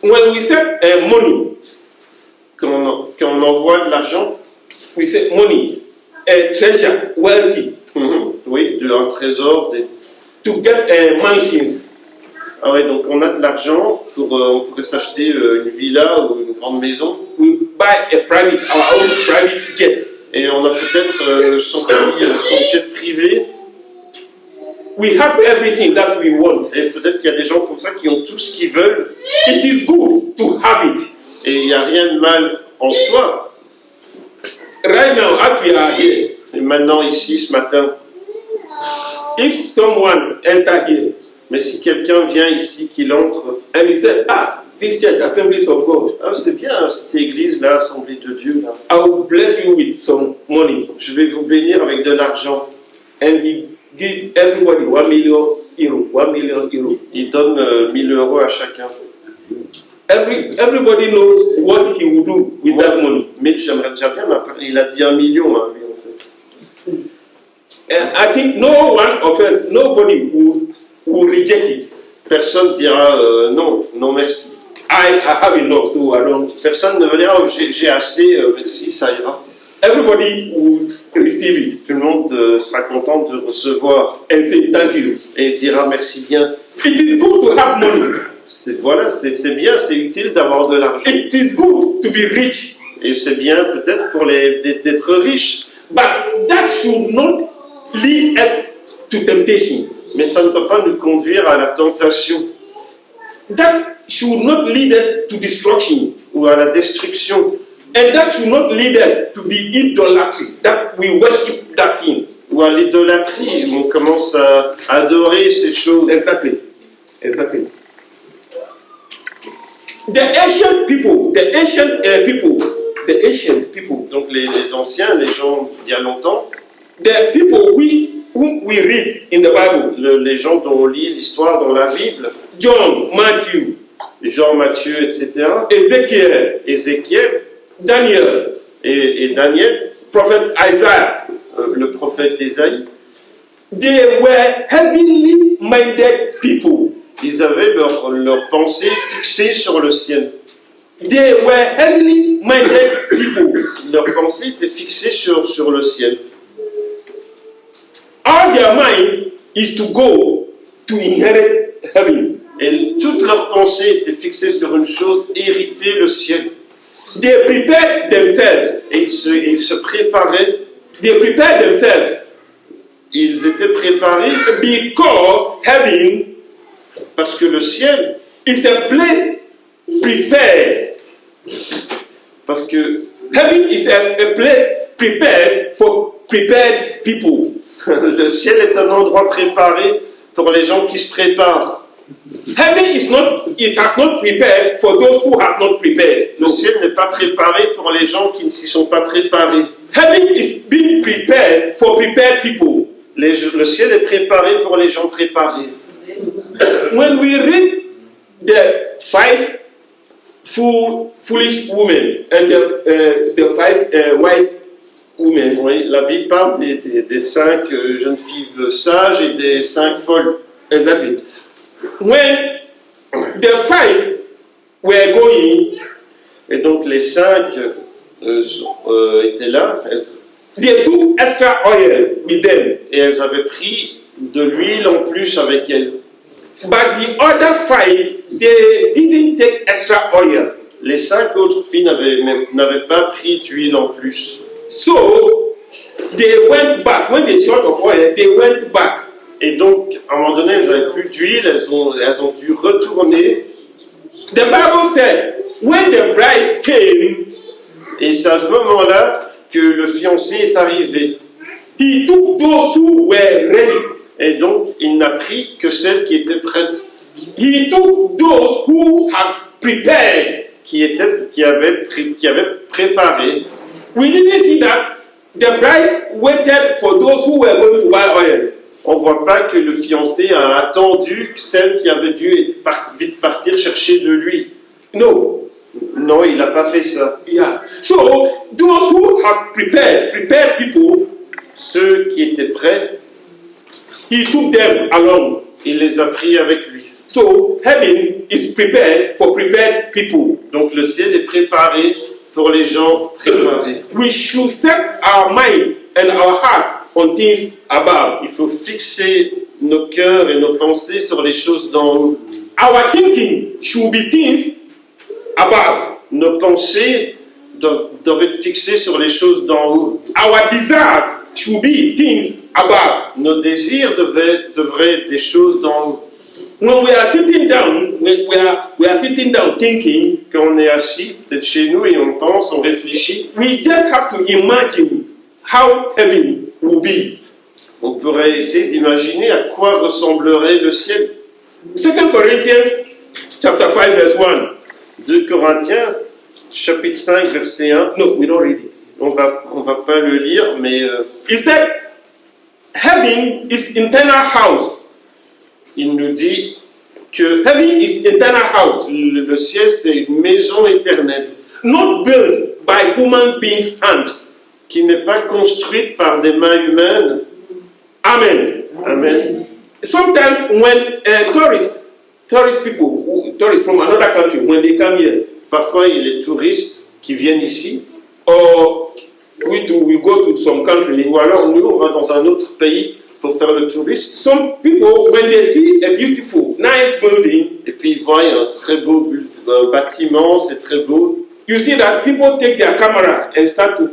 When we say money, Quand on envoie de l'argent, we say money, treasure, wealthy, oui, un trésor. to get mansions. Ah ouais, donc on a de l'argent, on pourrait s'acheter une villa ou une grande maison. We buy our own private jet. Et on a peut-être son jet privé. We have everything that we want. Et peut-être qu'il y a des gens comme ça qui ont tout ce qu'ils veulent. It is good to have it. Et il n'y a rien de mal en soi. Right now, as we are here, Et maintenant, ici, ce matin, if someone enter here mais si quelqu'un vient ici, qu'il entre, and he said, this church, Assemblies of God, ah, c'est bien, cette église-là, Assemblée de Dieu, là. I will bless you with some money. Je vais vous bénir avec de l'argent. And he give everybody 1 million euro, 1 million euro. Il donne 1000 euros à chacun. Everybody knows what he will do with that money. Mais j'aimerais déjà bien, il a dit 1 million, hein, lui, en fait. And I think no one of us, nobody will reject it. Personne dira non, non merci. I have enough, so I don't. Personne ne va dire oh, j'ai assez, merci, ça ira. Everybody would receive it Tout le monde sera content de recevoir and say thank you. et dira merci bien. It is good to have money. Voilà, c'est bien, c'est utile d'avoir de l'argent. It is good to be rich. Et c'est bien peut-être pour d'être riche. But that should not lead us to temptation. Mais ça ne peut pas nous conduire à la tentation That should not lead us to destruction. ou à la destruction And that should not lead us to be idolatry, that we worship that thing. ou à l'idolâtrie. On commence à adorer ces choses. Exactly. The ancient people, Donc les anciens, les gens d'il y a longtemps, the people whom we read in the Bible, les gens dont on lit l'histoire dans la Bible, John, Matthew, Jean, Matthieu, etc., Ezekiel, Ézéchiel Daniel, et Daniel, Prophet Isaiah, le prophète Ésaïe, they were heavenly minded people. ils avaient leur pensée fixée sur le ciel. They were heavenly minded people. Leur pensée était fixée sur le ciel. All their mind is to go to inherit heaven. Et toute leur pensée était fixée sur une chose, hériter le ciel. They prepared themselves. Et ils se préparaient, They prepared themselves ils étaient préparés because heaven parce que le ciel, is a place prepared. parce que Heaven is a place prepared for prepared people. le ciel est un endroit préparé pour les gens qui se préparent. Heaven it has not prepared for those who have not prepared. Le ciel n'est pas préparé pour les gens qui ne s'y sont pas préparés. Heaven is being prepared for prepared people. Le ciel est préparé pour les gens préparés. When we read the 5 foolish women and the 5 wise women, Oui, la Bible parle des 5 jeunes filles sages et des 5 folles. exactly. When the 5 were going, Et donc les 5 étaient là, they took extra oil with them. et elles avaient pris de l'huile en plus avec elles. But the other 5, they didn't take extra oil. Les 5 autres filles n'avaient pas pris d'huile en plus. So they went back. When they short of oil, they went back. Et donc, à un moment donné, elles n'avaient plus d'huile, elles ont dû retourner. The Bible said, when the bride came, Et c'est à ce moment-là que le fiancé est arrivé. he took those who were ready. Et donc, il n'a pris que celles qui étaient prêtes, He took those who had prepared. qui avaient préparé. We didn't see that the bride waited for those who were going to buy oil. On ne voit pas que le fiancé a attendu celle qui avait dû vite partir chercher de lui. No. Non, il n'a pas fait ça. Yeah. So those who have prepared people, Ceux qui étaient prêts, he took them along. il les a pris avec lui. So heaven is prepared for prepared people. Donc le ciel est préparé pour les gens préparés. We should set our mind and our heart on things above. Il faut fixer nos cœurs et nos pensées sur les choses d'en haut. Our thinking should be things above. Nos pensées doivent être fixées sur les choses d'en haut. Our desires should be things above. Nos désirs devraient être des choses d'en haut. When we are sitting down, we are sitting down thinking, Quand on est assis, peut-être chez nous, et on pense, on réfléchit, we just have to imagine how heaven will be. on pourrait essayer d'imaginer à quoi ressemblerait le ciel. 2 Corinthians chapter 5 verse 1. 2 Corinthiens, chapitre 5, verset 1. No, we don't read it. On va pas le lire, mais He said, heaven is internal house. il nous dit que Heaven is internal house, le ciel, c'est une maison éternelle not built by human beings' hand. qui n'est pas construite par des mains humaines. Amen. Amen. Sometimes when tourists from another country, when they come here, Parfois, il y a les touristes qui viennent ici, or we go to some country, ou alors nous, on va dans un autre pays pour faire le tourisme, some people, when they see a beautiful, nice building, et puis ils voient un très beau bâtiment, c'est très beau. you see that people take their camera and start to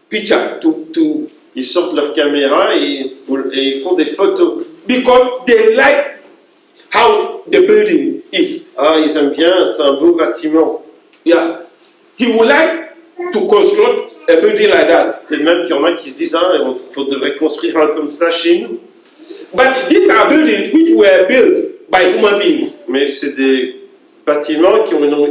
picture, to Ils sortent leur caméra et ils font des photos. because they like how the building is. Ah, ils aiment bien, c'est un beau bâtiment. Yeah. He would like to construct a building like that. C'est même qu'il y en a qui se disent, ah, on devrait construire un comme ça chez nous. But these are buildings which were built by human beings. Mais c'est des bâtiments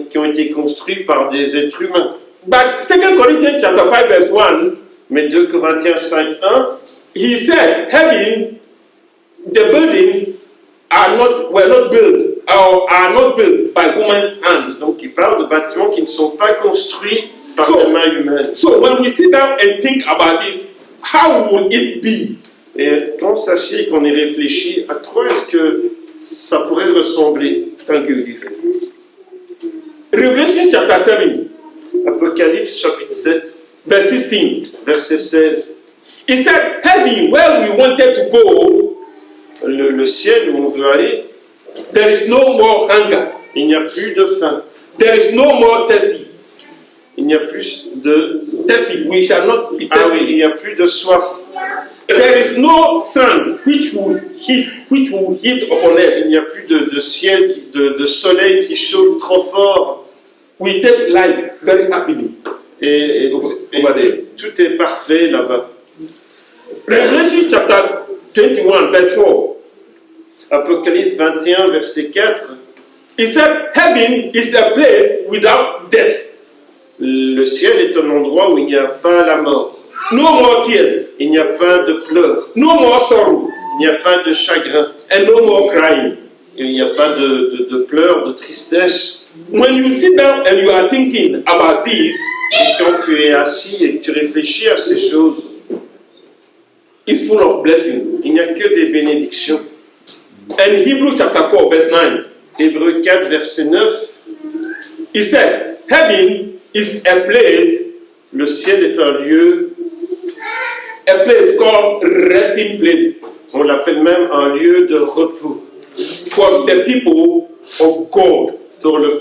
qui ont été construits par des êtres humains. But 2 Corinthians chapter 5 verse 1, Mais 2 Corinthiens 5, 1, he said, heaven, the building were not built or are not built by human's hand. donc il parle de bâtiments qui ne sont pas construits par So- des mains humaines. So when we sit down and think about this, how will it be? Et quand on s'assied et qu'on y réfléchit, à quoi est-ce que ça pourrait ressembler? Thank you, Jesus. Revelation chapter 7, Apocalypse chapitre 7, verse 16. verset 16. He said, heaven, where we wanted to go, Le ciel où on veut aller, there is no more hunger. il n'y a plus de faim. There is no more thirsty. Il n'y a plus de... Thirsty, we shall not be Ah oui, il thirsty. n'y a plus de soif. There is no sun which will heat upon Il us. n'y a plus de ciel, de soleil qui chauffe trop fort. We take life very happily. Et tout est parfait là-bas. Revelation chapter 21, verse 4. Apocalypse 21, verset 4. He said, heaven is a place without death. Le ciel est un endroit où il n'y a pas la mort. No more tears, Il n'y a pas de pleurs. no more sorrow, Il n'y a pas de chagrin. and no more crying. Il n'y a pas de pleurs, de tristesse. When you sit down and you are thinking about this, Et quand tu es assis et que tu réfléchis à ces choses, it's full of blessing. il n'y a que des bénédictions. And Hebrews chapter 4, verse 9, Hébreux 4, verset 9. he said, heaven is a place Le ciel est un lieu, called resting place on l'appelle même un lieu de repos for the people of God. pour le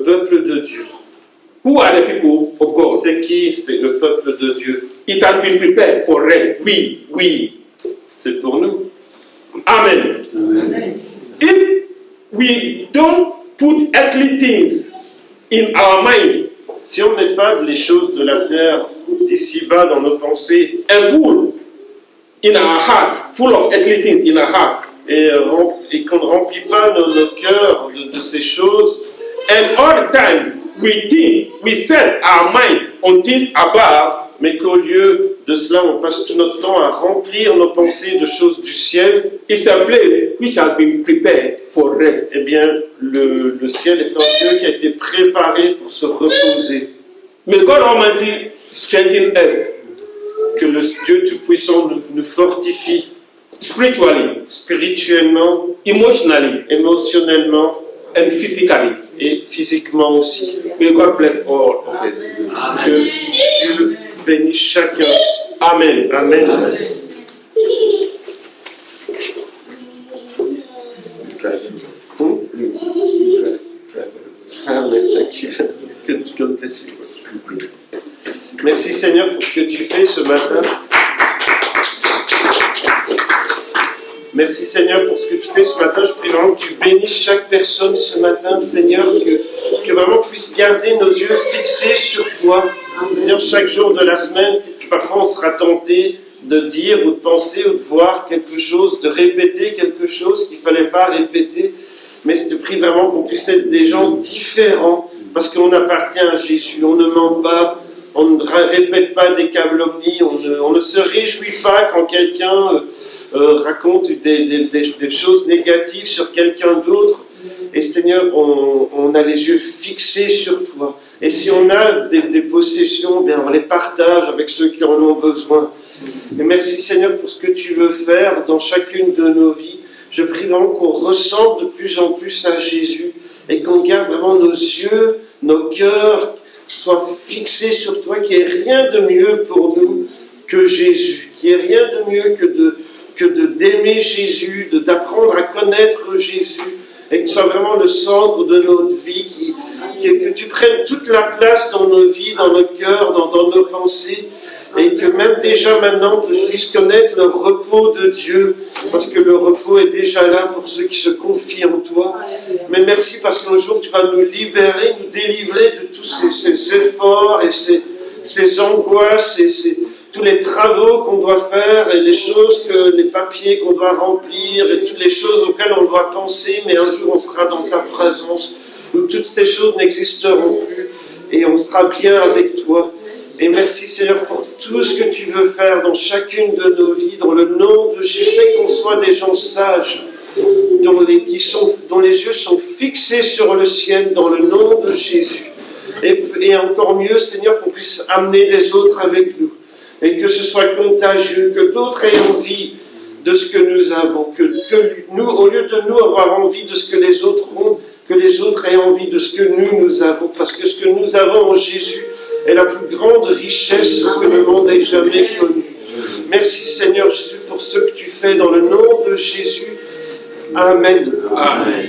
peuple de Dieu. Who are the people of God? C'est qui? C'est le peuple de Dieu. It has been prepared for rest. We. C'est pour nous. Amen. If we don't put earthly things in our mind Si on n'est pas les choses de la terre d'ici-bas dans nos pensées and full in our heart, full of earthly things in our heart, et qu'on ne remplit pas nos cœurs de ces choses, and all the time we set our mind on things above, mais qu'au lieu de cela, on passe tout notre temps à remplir nos pensées de choses du ciel, it's a place which has been prepared for rest. eh bien, le ciel est un lieu qui a été préparé pour se reposer. May God Almighty strengthen us Que le Dieu Tout-Puissant nous fortifie spiritually, spirituellement, emotionally, émotionnellement and physically. et physiquement aussi. May God bless all of us. Que Dieu bénisse chacun. Amen. Amen. Merci Seigneur pour ce que tu fais ce matin. Merci Seigneur pour ce que tu fais ce matin. Je prie vraiment que tu bénisses chaque personne ce matin, Seigneur, que vraiment on puisse garder nos yeux fixés sur toi. Seigneur, chaque jour de la semaine, parfois on sera tenté de dire ou de penser ou de voir quelque chose, de répéter quelque chose qu'il ne fallait pas répéter. Mais je te prie vraiment qu'on puisse être des gens différents parce qu'on appartient à Jésus. On ne ment pas, on ne répète pas des calomnies, on ne se réjouit pas quand quelqu'un raconte des choses négatives sur quelqu'un d'autre. Et Seigneur, on a les yeux fixés sur toi. Et si on a des possessions, bien on les partage avec ceux qui en ont besoin. Et merci Seigneur pour ce que tu veux faire dans chacune de nos vies. Je prie vraiment qu'on ressemble de plus en plus à Jésus et qu'on garde vraiment nos yeux, nos cœurs soient fixés sur toi, qu'il n'y ait rien de mieux pour nous que Jésus, qu'il n'y ait rien de mieux que d'aimer Jésus, d'apprendre à connaître Jésus, et que ce soit vraiment le centre de notre vie, que tu prennes toute la place dans nos vies, dans nos cœurs, dans nos pensées, et que même déjà maintenant, on puisse connaître le repos de Dieu, parce que le repos est déjà là pour ceux qui se confient en toi. Mais merci parce qu'un jour, tu vas nous libérer, nous délivrer de tous ces efforts et ces angoisses et tous les travaux qu'on doit faire et les papiers qu'on doit remplir et toutes les choses auxquelles on doit penser, mais un jour on sera dans ta présence où toutes ces choses n'existeront plus et on sera bien avec toi. Et merci Seigneur pour tout ce que tu veux faire dans chacune de nos vies, dans le nom de Jésus, fais qu'on soit des gens sages, dont les yeux sont fixés sur le ciel, dans le nom de Jésus. Et encore mieux Seigneur, qu'on puisse amener des autres avec nous. Et que ce soit contagieux, que d'autres aient envie de ce que nous avons, que nous, au lieu de nous avoir envie de ce que les autres ont, que les autres aient envie de ce que nous avons, parce que ce que nous avons en Jésus est la plus grande richesse que le monde ait jamais connue. Merci Seigneur Jésus pour ce que tu fais dans le nom de Jésus. Amen. Amen.